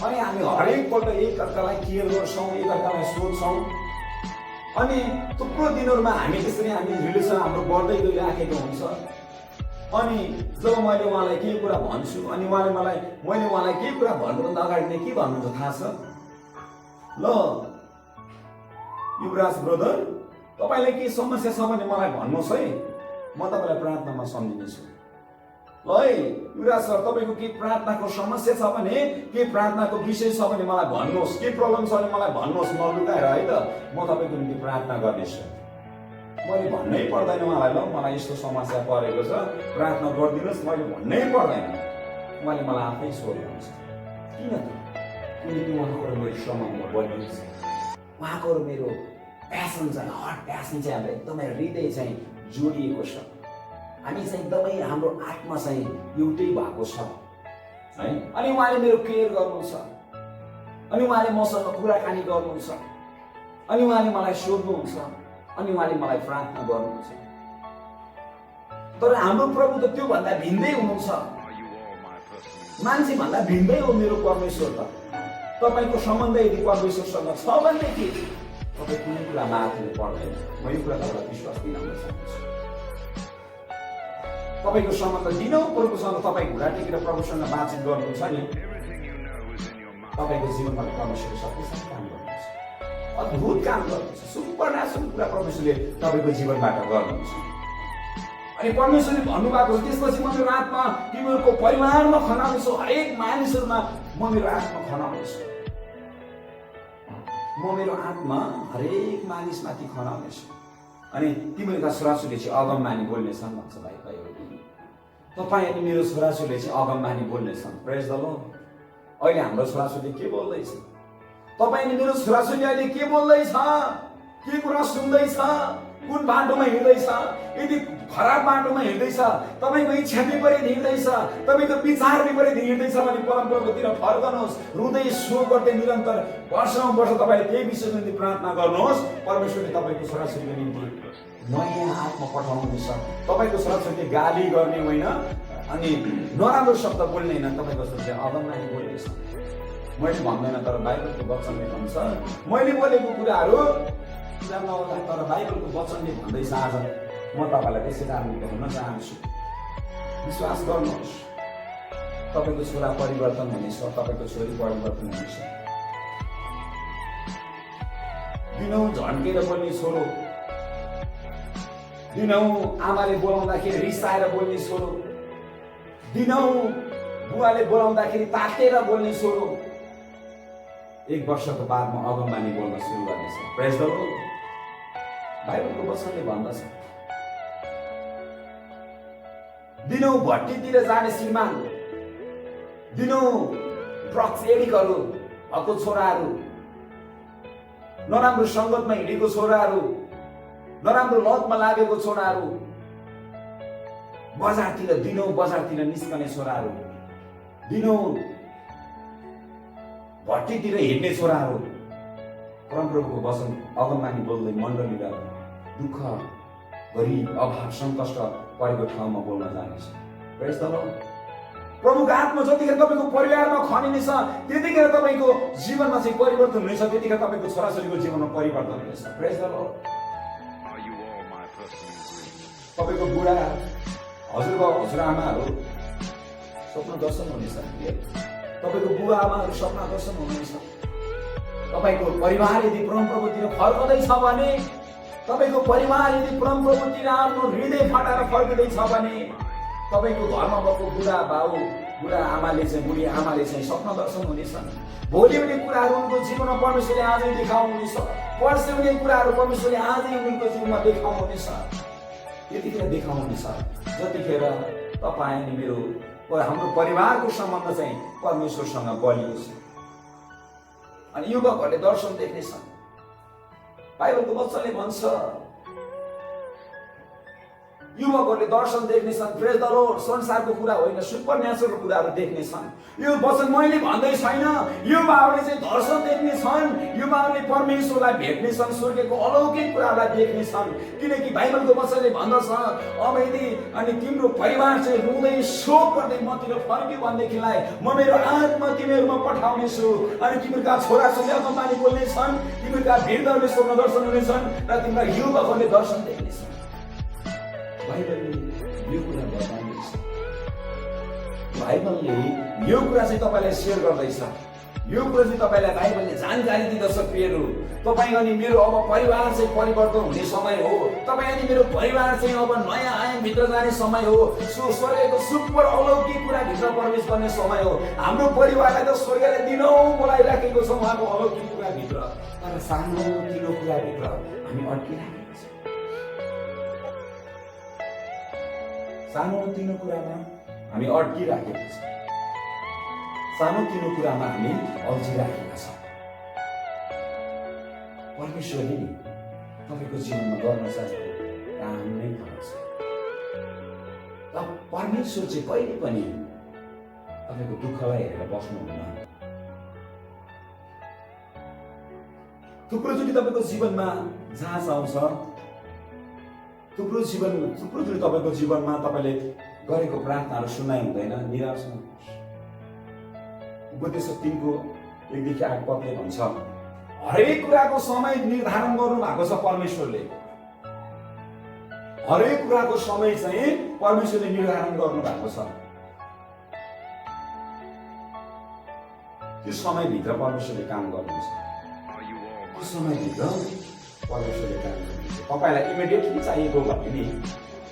अनि हामी हरेकपल्ट एकअर्कालाई केयर गर्छौँ, एकअर्कालाई सोध्छौँ, अनि थुप्रो दिनहरूमा हामी त्यसरी हामी रिलेसन हाम्रो बढ्दै गइराखेको हुन्छ। अनि जब मैले उहाँलाई केही कुरा भन्छु अनि मैले उहाँलाई केही कुरा भन्नुभन्दा अगाडि नै के भन्नुहुन्छ थाहा छ? ल युवराज ब्रदर, तपाईँले के समस्या छ भने मलाई भन्नुहोस् है, म तपाईँलाई प्रार्थनामा सम्झिनेछु। ल है युवराज सर, तपाईँको के प्रार्थनाको समस्या छ भने, के प्रार्थनाको विषय छ भने मलाई भन्नुहोस्, के प्रब्लम छ भने मलाई भन्नुहोस्, नलुकाएर है त, म तपाईँको निम्ति प्रार्थना गर्नेछु। मैले भन्नै पर्दैन उहाँलाई, ल मलाई यस्तो समस्या परेको छ, प्रार्थना गरिदिनुहोस्, मैले भन्नै पर्दैन। उहाँले मलाई आफै सोध्नुहुन्छ। किन त? किनकि उहाँको र मेरो सम्बन्ध बलियो छ। उहाँको र मेरो प्यासन चाहिँ, हट प्यासन चाहिँ हाम्रो एकदमै हृदय चाहिँ जोडिएको छ। हामी चाहिँ एकदमै हाम्रो आत्मा चाहिँ एउटै भएको छ है। अनि उहाँले मेरो केयर गर्नुहुन्छ, अनि उहाँले मसँग कुराकानी गर्नुहुन्छ, अनि उहाँले मलाई सोध्नुहुन्छ, अनि उहाँले मलाई प्रार्थना गर्नुहुन्छ। तर हाम्रो प्रभु त त्योभन्दा भिन्दै हुनुहुन्छ। मान्छेभन्दा भिन्दै हो मेरो परमेश्वर त। तपाईँको सम्बन्ध यदि परमेश्वरसँग छ भनेदेखि तपाईँ कुनै कुरामा आत्नु पर्दैन। म यो कुरा तपाईँलाई विश्वास दिलाउन चाहन्छु। तपाईँको सम्बन्ध दिनौ प्रभुसँग, तपाईँ घुँडा टेकेर प्रभुसँग बातचित गर्नुहुन्छ नि, तपाईँको जीवनमा परमेश्वरले शक्तिशाली काम गर्नुहुन्छ, अद्भुत काम गर्नुहुन्छ, सुपरन्याचुरल कुरा परमेश्वरले तपाईँको जीवनबाट गर्नुहुन्छ। अनि परमेश्वरले भन्नुभएको हो, त्यसपछि म मेरो आत्मा तिमीहरूको परिवारमा खनाउनेछु, हरेक मानिसहरूमा म मेरो आत्मा खनाउनेछु। म मेरो आत्मा हरेक मानिसमाथि खनाउनेछु। अनि तिमीहरूका छोराछोरीले चाहिँ अगमबानी बोल्नेछन् भन्छ भाइ भाइ। तपाईँ अनि मेरो छोराछोरीले चाहिँ अगमबानी बोल्नेछन्। प्रेज द लर्ड। अहिले हाम्रो छोराछोरीले के बोल्दैछ? तपाईँ अनि मेरो छोराछोरीले अहिले के बोल्दैछ? के कुरा सुन्दैछ? कुन बाटोमा हिँड्दैछ? यदि खराब बाटोमा हिँड्दैछ, तपाईँको इच्छा विपरीत हिँड्दैछ, तपाईँको विचार विपरीत हिँड्दैछ भने परमप्रभुतिर फर्कनुहोस्। हृदय शोक गर्दै निरन्तर वर्षौँ वर्ष तपाईँले त्यही विषयको निम्ति प्रार्थना गर्नुहोस्। परमेश्वरले तपाईँको छोराछोरीको निम्ति नयाँ आत्मा पठाउनुहुनेछ। तपाईँको छोराछोरीले गाली गर्ने होइन, अनि नराम्रो शब्द बोल्ने होइन, तपाईँको छोराछोरीले अगमबानी बोल्नेछ। मैले भन्दैन, तर बाइबलको वचनले भन्छ। मैले बोलेको कुराहरू नहोला, तर बाइबलको वचनले भन्दैछ। आज म तपाईँलाई त्यसै कारण भन्न चाहन्छु, विश्वास गर्नुहोस्, तपाईको छोरा परिवर्तन हुनेछ, तपाईको छोरी परिवर्तन हुनेछ। दिनौँ झन्केर बोल्ने छोरो, दिनौँ आमाले बोलाउँदाखेरि रिसाएर बोल्ने छोरो, दिनौँ बुवाले बोलाउँदाखेरि तातेर बोल्ने छोरो 1 वर्षको बादमा अगमबानी बोल्न सुरु गर्नेछ। प्रेज द लर्ड। बाइबलको वचनले भन्दछ, दिनौँ भट्टीतिर जाने श्रीमान, दिनौँ ड्रग्स एडिकहरू भएको छोराहरू, नराम्रो सङ्गतमा हिँडेको छोराहरू, नराम्रो लतमा लागेको छोराहरू, बजारतिर दिनौँ बजारतिर निस्कने छोराहरू, दिनौँ भट्टीतिर हिँड्ने छोराहरू परमप्रभुको वचन अगमबानी बोल्दै मण्डलीलाई दुःख, गरिब, अभाव, सङ्कष्ट परेको ठाउँमा बोल्न जानेछ। प्रेज द लर्ड। प्रभुको आत्मा जतिखेर तपाईँको परिवारमा खनिनेछ, त्यतिखेर तपाईँको जीवनमा चाहिँ परिवर्तन हुनेछ, त्यतिखेर तपाईँको छोराछोरीको जीवनमा परिवर्तन हुनेछ। प्रेज द लर्ड। तपाईँको बुढा हजुरआमाहरू स्वप्न दर्शन हुनेछ, तपाईँको बुवा आमाहरू स्वप्न दर्शन हुनेछ। तपाईँको परिवार यदि परमप्रभुतिर फर्कँदैछ भने, तपाईँको परिवार यदि परमप्रभुतिर आफ्नो हृदय फटाएर फर्किँदैछ भने, तपाईँको घरमा भएको बुढा बाउ, बुढा आमाले चाहिँ, बुढी आमाले चाहिँ स्वप्न दर्शन हुनेछन्। भोलि हुने कुराहरू उनको जीवनमा परमेश्वरले आजै देखाउनुहुनेछ। पर्सि हुने कुराहरू परमेश्वरले आजै उनको जीवनमा देखाउनुहुनेछ। यतिखेर देखाउनुहुनेछ जतिखेर तपाईँ अनि मेरो, हाम्रो परिवारको सम्बन्ध चाहिँ परमेश्वरसँग बलियो छ। अनि युवकहरूले दर्शन देख्नेछन्। बाइबलको वचनले भन्छ युवकहरूले दर्शन देख्नेछन्। प्रेज द लर्ड। संसारको कुरा होइन, सुपरन्याचुरल कुराहरू देख्नेछन्। यो वचन मैले भन्दै छैन, युवाहरूले चाहिँ दर्शन देख्नेछन्, युवाहरूले परमेश्वरलाई भेट्नेछन्, स्वर्गको अलौकिक कुरालाई देख्नेछन्। किनकि बाइबलको वचनले भन्दछ, अब यदि अनि तिम्रो परिवार चाहिँ रुँदै शोक गर्दै मतिर फर्क्यो भनेदेखिलाई म मेरो आत्मा तिमीहरूमा पठाउनेछु, अनि तिमीहरूका छोराछोरी अगमबानी बोल्नेछन्, तिमीहरूका वृद्धहरूले स्वप्न दर्शन हुनेछन् र तिम्रा युवकहरूले दर्शन देख्नेछन्। बाइबलले यो कुरा बताउँदैछ। बाइबलले यो कुरा चाहिँ तपाईँलाई सेयर गर्दैछ। यो कुरा चाहिँ तपाईँलाई बाइबलले जानकारी दिँदछ। प्रियहरू, तपाईँ अनि मेरो अब परिवार चाहिँ परिवर्तन हुने समय हो। तपाईँ अनि मेरो परिवार चाहिँ अब नयाँ आयामभित्र जाने समय हो। स्वर्गको सुपर अलौकिक कुराभित्र प्रवेश गर्ने समय हो। हाम्रो परिवारलाई त स्वर्गले दिनौँ बोलाइराखेको छ उहाँको अलौकिक कुराभित्र, तर सानो तिनो कुराभित्र हामी अड्किराखेका छौँ। सानो तिनो कुरामा हामी अड्किराखेका छौँ। सानो तिनो कुरामा हामी अल्झिराखेका छौँ। परमेश्वरले तपाईँको जीवनमा गर्न चाहेको काम नै फरक छ। तर परमेश्वर चाहिँ कहिले पनि तपाईँको दुःखलाई हेरेर बस्नुहुन्न। थुप्रोचोटि तपाईँको जीवनमा जाँच आउँछ, थुप्रोचोटि तपाईँको जीवनमा तपाईँले गरेको प्रार्थनाहरू सुनाइ हुँदैन, निराश हुनुहुन्छ। उपदेश 3को 1-8 पदले भन्छ, हरेक कुराको समय निर्धारण गर्नु भएको छ परमेश्वरले। हरेक कुराको समय चाहिँ परमेश्वरले निर्धारण गर्नु भएको छ। त्यो समयभित्र परमेश्वरले काम गर्नुहुन्छ। त्यो समयभित्र परमेश्वरले काम गर्नुहुन्छ। तपाईँलाई इमिडिएटली चाहिएको भने नि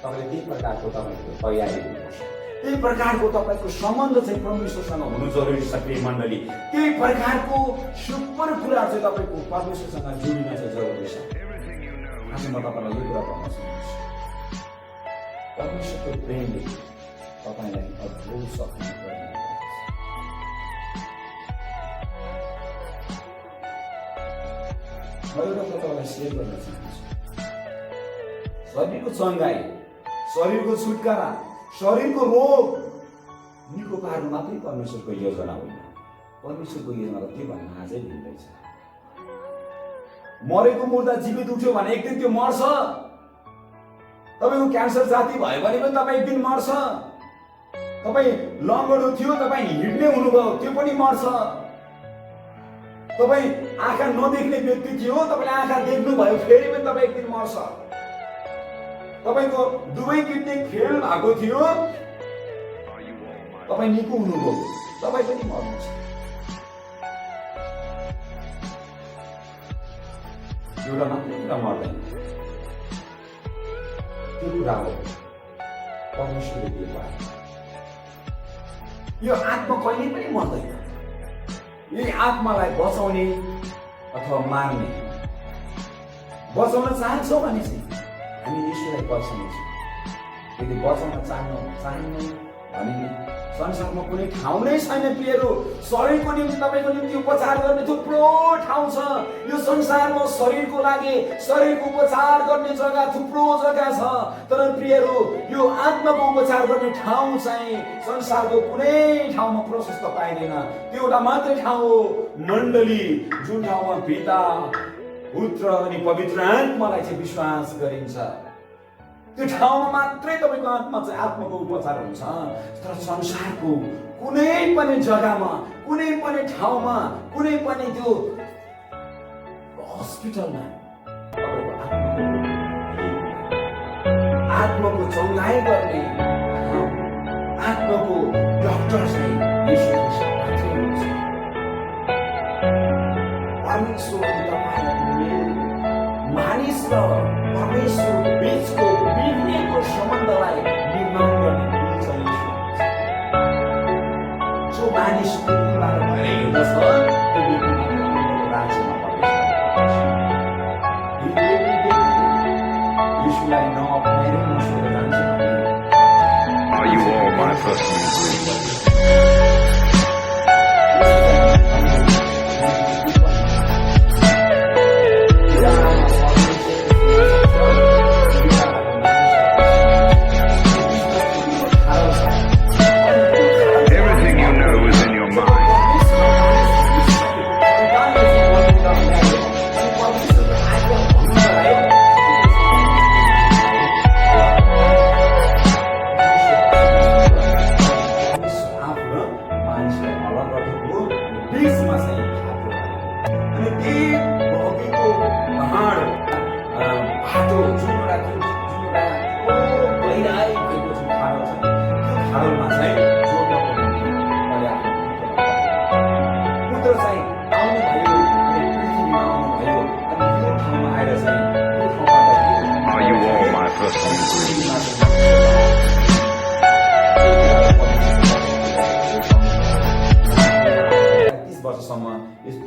तपाईँले त्यही प्रकारको तपाईँको तयारी हुनुपर्छ। त्यही प्रकारको तपाईँको सम्बन्ध चाहिँ परमेश्वरसँग हुनु जरुरी छ। प्रिय मण्डली, त्यही प्रकारको सुपर कुरा चाहिँ तपाईँको परमेश्वरसँग जोडिन चाहिँ जरुरी छ। आज म तपाईँलाई यो कुरा भन्न चाहन्छु, परमेश्वरको प्रेमले तपाईँलाई अद्भुत शक्ति प्रदान गर्दछ। म एउटा कुरा तपाईँलाई सेयर गर्न चाहन्छु। शरीरको चङ्गाई, शरीरको छुटकारा, शरीरको रोग निको पार्नु मात्रै परमेश्वरको योजना होइन। परमेश्वरको योजना त के भन्न आजै भिन्दै छ। मरेको मुर्दा जीवित उठ्यो भने एक दिन त्यो मर्छ। तपाईँको क्यान्सर जाति भयो भने पनि तपाईँ एक दिन मर्छ। तपाईँ लङ्गडो थियो, तपाईँ हिँड्ने हुनुभयो, त्यो पनि मर्छ। तपाईँ आँखा नदेख्ने व्यक्ति थियो, तपाईँले आँखा देख्नुभयो, फेरि पनि तपाईँ एक दिन मर्छ। तपाईँको दुवै किडनी फेल भएको थियो, तपाईँ निको हुनुभयो, तपाईँ पनि मर्नुहुन्छ। एउटा मात्रै कुरा मर्दैन, त्यो कुरा हो परमेश्वरले दिएको आत्मा। यो आत्मा कहिले पनि मर्दैन। यही आत्मालाई बचाउने अथवा मार्ने, बचाउन चाहन्छौँ भने चाहिँ हामी ईश्वरलाई बचाउनेछौँ। यदि बचाउन चाहन्न भने संसारमा कुनै ठाउँ नै छैन प्रियहरू। शरीरको निम्ति तपाईँको निम्ति उपचार गर्ने थुप्रो ठाउँ छ। यो संसारमा शरीरको लागि शरीरको उपचार गर्ने जग्गा थुप्रो जग्गा छ, तर प्रियहरू यो आत्माको उपचार गर्ने ठाउँ चाहिँ संसारको कुनै ठाउँमा प्रशस्त पाइँदैन। त्यो एउटा मात्रै ठाउँ हो, मण्डली, जुन ठाउँमा पिता, पुत्र अनि पवित्र आत्मालाई चाहिँ विश्वास गरिन्छ। त्यो ठाउँमा मात्रै तपाईँको आत्माको उपचार हुन्छ। तर संसारको कुनै पनि जग्गामा, कुनै पनि ठाउँमा, कुनै पनि त्यो हस्पिटलमा आत्माको चङ्गाई गर्ने आत्माको डाक्टर चाहिँ येशू ख्रीष्ट मात्रै हुन्छ। परमेश्वर मानिस र परमेश्वर बीचको बिग्रिएको सम्बन्धलाई निर्माण गर्ने पुल छ येशू। जो मानिस पुलबाट भएर हिँड्दछ त्यो व्यक्ति मात्र राज्यमा प्रवेश गर्छ। येशूलाई नअपनाएर नसोधेर जान्छ भने Are you all my personal agreement?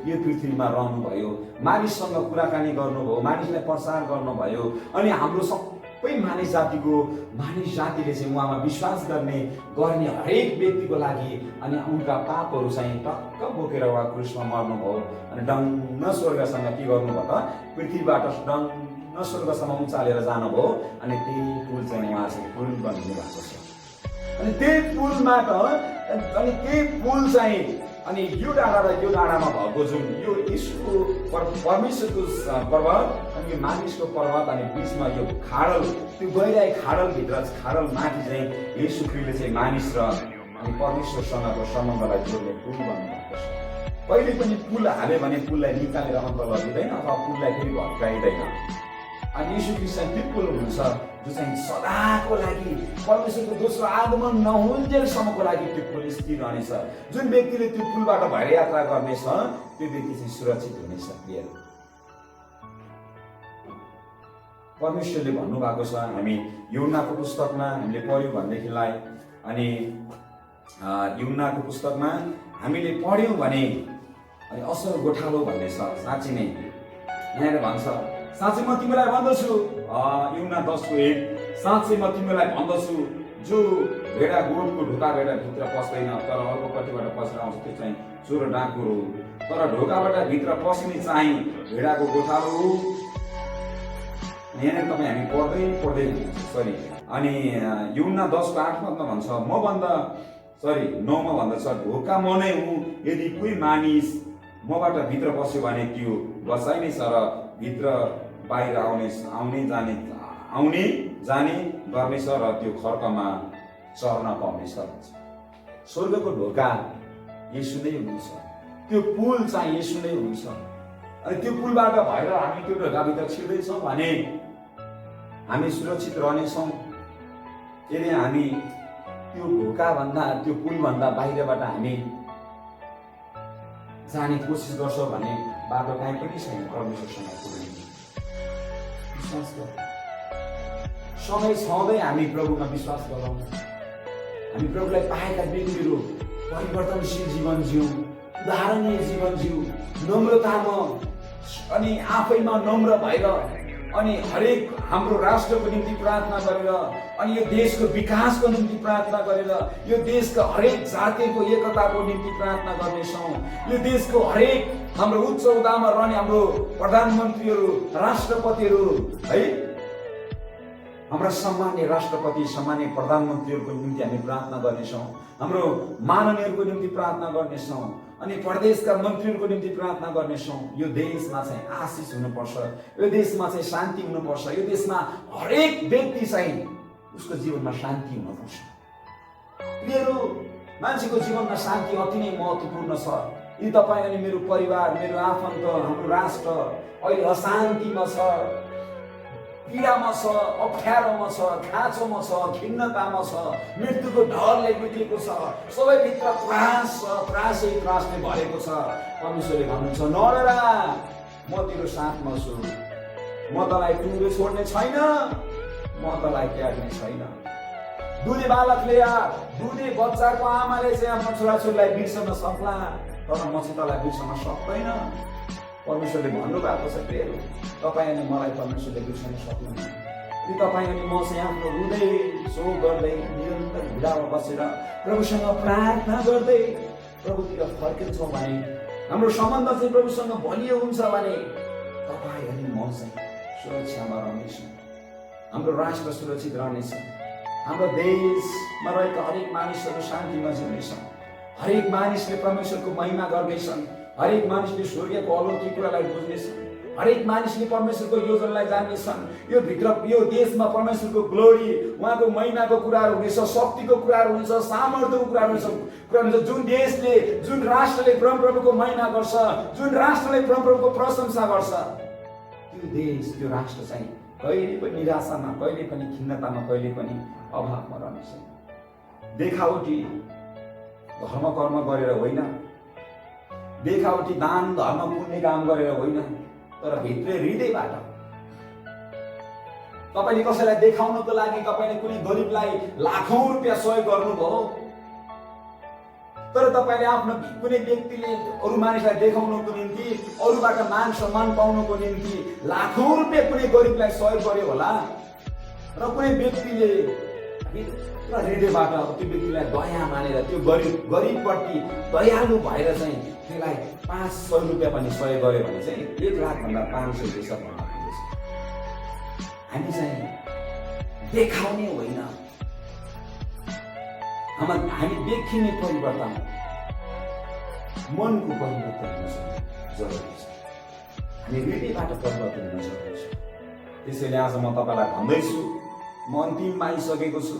यो पृथ्वीमा रहनुभयो, मानिससँग कुराकानी गर्नुभयो, मानिसलाई प्रचार गर्नुभयो। अनि हाम्रो सबै मानिस जातिले चाहिँ उहाँमा विश्वास गर्ने हरेक व्यक्तिको लागि अनि उनका पापहरू चाहिँ टक्क बोकेर उहाँ क्रुसमा मर्नुभयो। अनि डङ्ग स्वर्गसँग के गर्नुभयो त, पृथ्वीबाट डङ्ग स्वर्गसम्म उचालेर जानुभयो। अनि त्यही पुल चाहिँ उहाँ चाहिँ पुल बनिनु भएको छ। अनि त्यही पुलबाट अनि त्यही पुल चाहिँ अनि यो डाँडा र यो डाँडामा भएको जुन यो ईश्वरको परमेश्वरको पर्वत अनि यो मानिसको पर्वत अनि बिचमा यो खाडल, त्यो गहिराई खाडलभित्र खाडल माथि चाहिँ येशू ख्रीष्टले चाहिँ मानिस र अनि परमेश्वरसँगको सम्बन्धलाई जोड्ने पुल बन्नुभएको छ। कहिले पनि पुल हाल्यो भने पुललाई निकालेर अन्त लगिँदैन अथवा पुललाई फेरि भत्काइँदैन। अनि येशू ख्रीष्ट चाहिँ त्यो पुल हुनुहुन्छ जो चाहिँ सदाको लागि परमेश्वरको दोस्रो आगमन नहुन्जेलसम्मको लागि त्यो पुल स्थिर रहनेछ। जुन व्यक्तिले त्यो पुलबाट भएर यात्रा गर्नेछ त्यो व्यक्ति चाहिँ सुरक्षित हुनेछ। परमेश्वरले भन्नुभएको छ, हामी यूहन्नाको पुस्तकमा हामीले पढ्यौँ भनेदेखिलाई, अनि यूहन्नाको पुस्तकमा हामीले पढ्यौँ भने अनि असल गोठालो भन्ने छ। साँच्ची नै यहाँले भन्छ, साँच्चै म तिमीलाई भन्दछु, यूहन्ना 10:1, साँच्चै म तिमीलाई भन्दछु, जो भेडा गोठको ढोकाबाट भित्र पस्दैन तर अर्कोपट्टिबाट पसेर आउँछ त्यो चाहिँ चोर डाँकुर हो। तर ढोकाबाट भित्र पस्ने चाहिँ भेडाको गोठालो हो। यहाँनिर तपाईँ हामी पढ्दै अनि यूहन्ना 10:8 भन्छ, म भन्दा 9मा भन्दछ, ढोका म नै हुँ। यदि कोही मानिस मबाट भित्र पस्यो भने त्यो बसाइ नै छ र भित्र बाहिर आउने जाने गर्नेछ र त्यो खर्कमा चर्न पाउनेछ। स्वर्गको ढोका येशू नै हुनुहुन्छ, त्यो पुल चाहिँ येशू नै हुनुहुन्छ। अनि त्यो पुलबाट भएर हामी त्यो ढोकाभित्र छिर्दैछौँ भने हामी सुरक्षित रहनेछौँ। यदि हामी त्यो ढोकाभन्दा त्यो पुलभन्दा बाहिरबाट हामी जाने कोसिस गर्छौँ भने बाटो कहीँ पनि छैन परमेश्वरसँग पुग्ने। विश्वास गर, समय छँदै हामी प्रभुमा विश्वास गरौँ। हामी प्रभुलाई पाएका व्यक्तिहरू परिवर्तनशील जीवन जिउँ, उदाहरणीय जीवन जिउँ, नम्रतामा अनि आफैमा नम्र भएर अनि हरेक हाम्रो राष्ट्रको निम्ति प्रार्थना गरेर अनि यो देशको विकासको निम्ति प्रार्थना गरेर यो देशको हरेक जातिको एकताको निम्ति प्रार्थना गर्नेछौँ। यो देशको हरेक हाम्रो उच्च ओहदामा रहने हाम्रो प्रधानमन्त्रीहरू, राष्ट्रपतिहरू है, हाम्रा सम्मान्य राष्ट्रपति, सम्मान्य प्रधानमन्त्रीहरूको निम्ति हामी प्रार्थना गर्नेछौँ। हाम्रो माननीयहरूको निम्ति प्रार्थना गर्नेछौँ अनि प्रदेशका मन्त्रीहरूको निम्ति प्रार्थना गर्नेछौँ। यो देशमा चाहिँ आशिष हुनुपर्छ, यो देशमा चाहिँ शान्ति हुनुपर्छ, यो देशमा हरेक व्यक्ति चाहिँ उसको जीवनमा शान्ति हुनुपर्छ। प्रियहरू, मान्छेको जीवनमा शान्ति अति नै महत्त्वपूर्ण छ। यदि तपाईँ अनि मेरो परिवार, मेरो आफन्त, हाम्रो राष्ट्र अहिले अशान्तिमा छ, पीडामा छ, अप्ठ्यारोमा छ, खाँचोमा छ, खिन्नतामा छ, मृत्युको डरले बितेको छ, सबैभित्र त्रास छ, त्रासै त्रासले भरेको छ। परमेश्वरले भन्नुहुन्छ, नडरा, म तेरो साथमा छु, म तँलाई टुङ्गो छोड्ने छैन, म तँलाई त्याग्ने छैन। दुधे बालकले या दुधे बच्चाको आमाले चाहिँ आफ्नो छोराछोरीलाई बिर्सन सक्ला, तर म चाहिँ तँलाई बिर्सन सक्दैन। परमेश्वरले भन्नुभएको छ, प्रियहरू, तपाईँ अनि मलाई परमेश्वरले बिर्सन सक्नुहुन्न। यदि तपाईँ अनि म चाहिँ आफ्नो हृदय शोक गर्दै निरन्तर भिडामा बसेर प्रभुसँग प्रार्थना गर्दै प्रभुतिर फर्किन्छौँ भने, हाम्रो सम्बन्ध चाहिँ प्रभुसँग बलियो हुन्छ भने तपाईँ अनि म चाहिँ सुरक्षामा रहनेछौँ, हाम्रो राष्ट्र सुरक्षित रहनेछ, हाम्रो देशमा रहेका हरेक मानिसहरू शान्तिमा जिउनेछन्, हरेक मानिसले परमेश्वरको महिमा गर्नेछन्, हरेक मानिसले स्वर्गको अलौकिक कुरालाई बुझ्नेछन्, हरेक मानिसले परमेश्वरको योजनालाई जान्नेछन्। यो भित्र यो देशमा परमेश्वरको ग्लोरी, उहाँको महिमाको कुराहरू हुनेछ, शक्तिको कुराहरू हुन्छ, सामर्थ्यको कुराहरू हुन्छ। जुन देशले, जुन राष्ट्रले परमप्रभुको महिमा गर्छ, जुन राष्ट्रले परमप्रभुको प्रशंसा गर्छ, त्यो देश, त्यो राष्ट्र चाहिँ कहिले पनि निराशामा, कहिले पनि खिन्नतामा, कहिले पनि अभावमा रहनेछ। देखावटी धर्म कर्म गरेर होइन, देखावटी दान धर्म पुण्य काम गरेर होइन, तर भित्र हृदयबाट तपाईले कसैलाई देखाउनको लागि तपाईले कुनै गरिबलाई लाखौं रुपैयाँ सहयोग गर्नुभयो, तर तपाईले आफ्नो कुनै व्यक्तिले अरू मानिसलाई देखाउनको निम्ति, अरूबाट मान सम्मान पाउनको निम्ति लाखौं रुपैयाँ कुनै गरिबलाई सहयोग गर्यो होला, र कुनै व्यक्तिले हृदयबाट त्यो व्यक्तिलाई दया मानेर त्यो गरिबप्रति दयालु भएर चाहिँ त्यसलाई 500 रुपैयाँ पनि सहयोग गर्यो भने चाहिँ 1,00,000 पैसा भन्न खोज्छ। हामी चाहिँ देखाउने होइन, हामी देखिने परिवर्तन, मनको परिवर्तन हुन जरुरी छ। हामी हृदयबाट परिवर्तन हुन जरुरी छ। त्यसैले आज म तपाईलाई भन्दैछु, म अन्तिममा आइसकेको छु।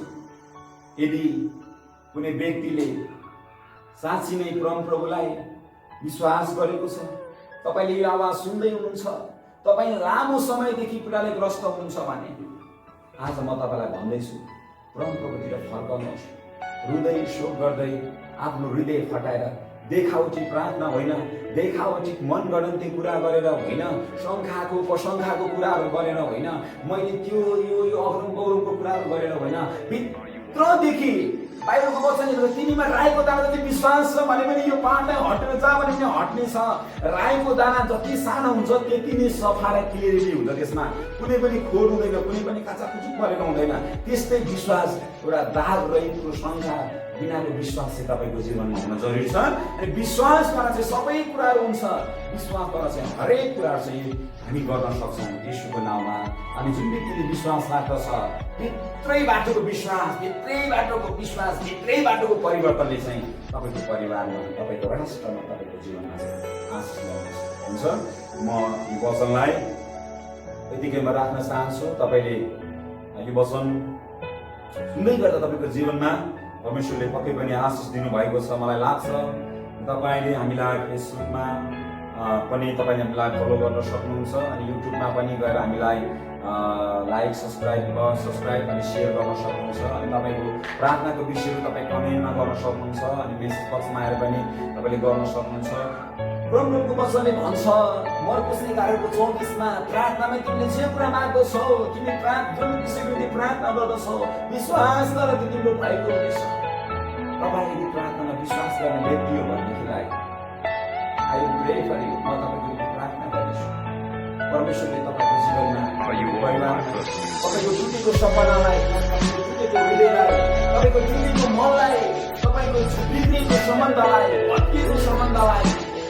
यदि कुनै व्यक्तिले साँच्चै नै परमप्रभुलाई विश्वास गरेको छ, तपाईले यो आवाज सुन्दै हुनुहुन्छ, तपाईँ लामो समयदेखि पीडाले ग्रस्त हुनुहुन्छ भने आज म तपाईलाई भन्दैछु, परमप्रभुतिर फर्कनुहोस्। हृदय शोक गर्दै आफ्नो हृदय फटाएर देखावटी प्रार्थना होइन, देखावटी मन गणन्ती कुरा गरेर होइन, शङ्खाको प्रशङ्खाको कुराहरू गरेर होइन, मैले त्यो यो अग्रम गौरवको कुराहरू गरेर होइन, भित्रदेखि बाहिरको वचन तिमीमा राईको दाना जति विश्वास छ भने पनि यो पाहाडलाई हटेर जा भने पनि हट्ने छ। राईको दाना जति सानो हुन्छ त्यति नै सफा र क्लियरिटी हुन्छ, त्यसमा कुनै पनि खोड हुँदैन, कुनै पनि काचाकुचुक परेको हुँदैन। त्यस्तै विश्वास, एउटा दाग रहितको शङ्का बिनाको विश्वास चाहिँ तपाईँको जीवनमा हुन जरुरी छ। अनि विश्वासबाट चाहिँ सबै कुराहरू हुन्छ, विश्वासबाट चाहिँ हरेक कुराहरू चाहिँ हामी गर्न सक्छौँ। येशूको नाममा अनि जुन व्यक्तिले विश्वास राख्दछ, भित्रै बाटोको विश्वास, भित्रै बाटोको विश्वास, भित्रै बाटोको परिवर्तनले चाहिँ तपाईँको परिवारमा, तपाईँको राष्ट्रमा, तपाईँको जीवनमा चाहिँ आशिष हुन्छ। म यो वचनलाई यतिकैमा राख्न चाहन्छु। तपाईँले यो वचन सुन्दै गर्दा तपाईँको जीवनमा परमेश्वरले पक्कै पनि आशिष दिनुभएको छ। मलाई लाग्छ तपाईँले हामीलाई फेसबुकमा पनि तपाईँले हामीलाई फलो गर्न सक्नुहुन्छ अनि युट्युबमा पनि गएर हामीलाई लाइक सब्सक्राइब अनि सेयर गर्न सक्नुहुन्छ अनि तपाईँको प्रार्थनाको विषयहरू तपाईँ कमेन्टमा गर्न सक्नुहुन्छ अनि मेसेज बक्समा आएर पनि तपाईँले गर्न सक्नुहुन्छ। प्रभुको वचनले भन्छ मर्कुस 11:24 प्रार्थनामा तिमीले जे कुरा माग्दछौ तिमी जुन विषयको निम्ति प्रार्थना गर्दछौ विश्वास गर कि तिम्रो भएको हुनेछ। तपाईँ यदि प्रार्थनामा विश्वास गर्ने व्यक्ति हो भनेदेखिलाई I will pray for you। म तपाईँको निम्ति प्रार्थना गर्नेछु। परमेश्वरले तपाईँको जीवनमा तपाईँको टुटेको सपनालाई तपाईँको टुटेको हृदयलाई तपाईँको टुटेको मनलाई तपाईँको बिग्रेको सम्बन्धलाई भत्किएको सम्बन्धलाई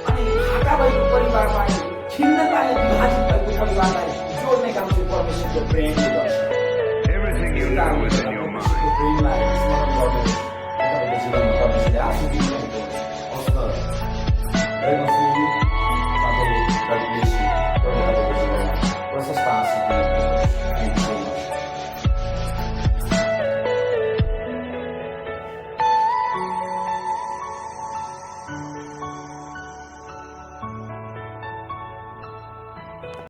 अनि फाटा भएको परिवारलाई खिन्नताले विभाजित भएको परिवारलाई जोड्ने काम चाहिँ परमेश्वरको प्रेम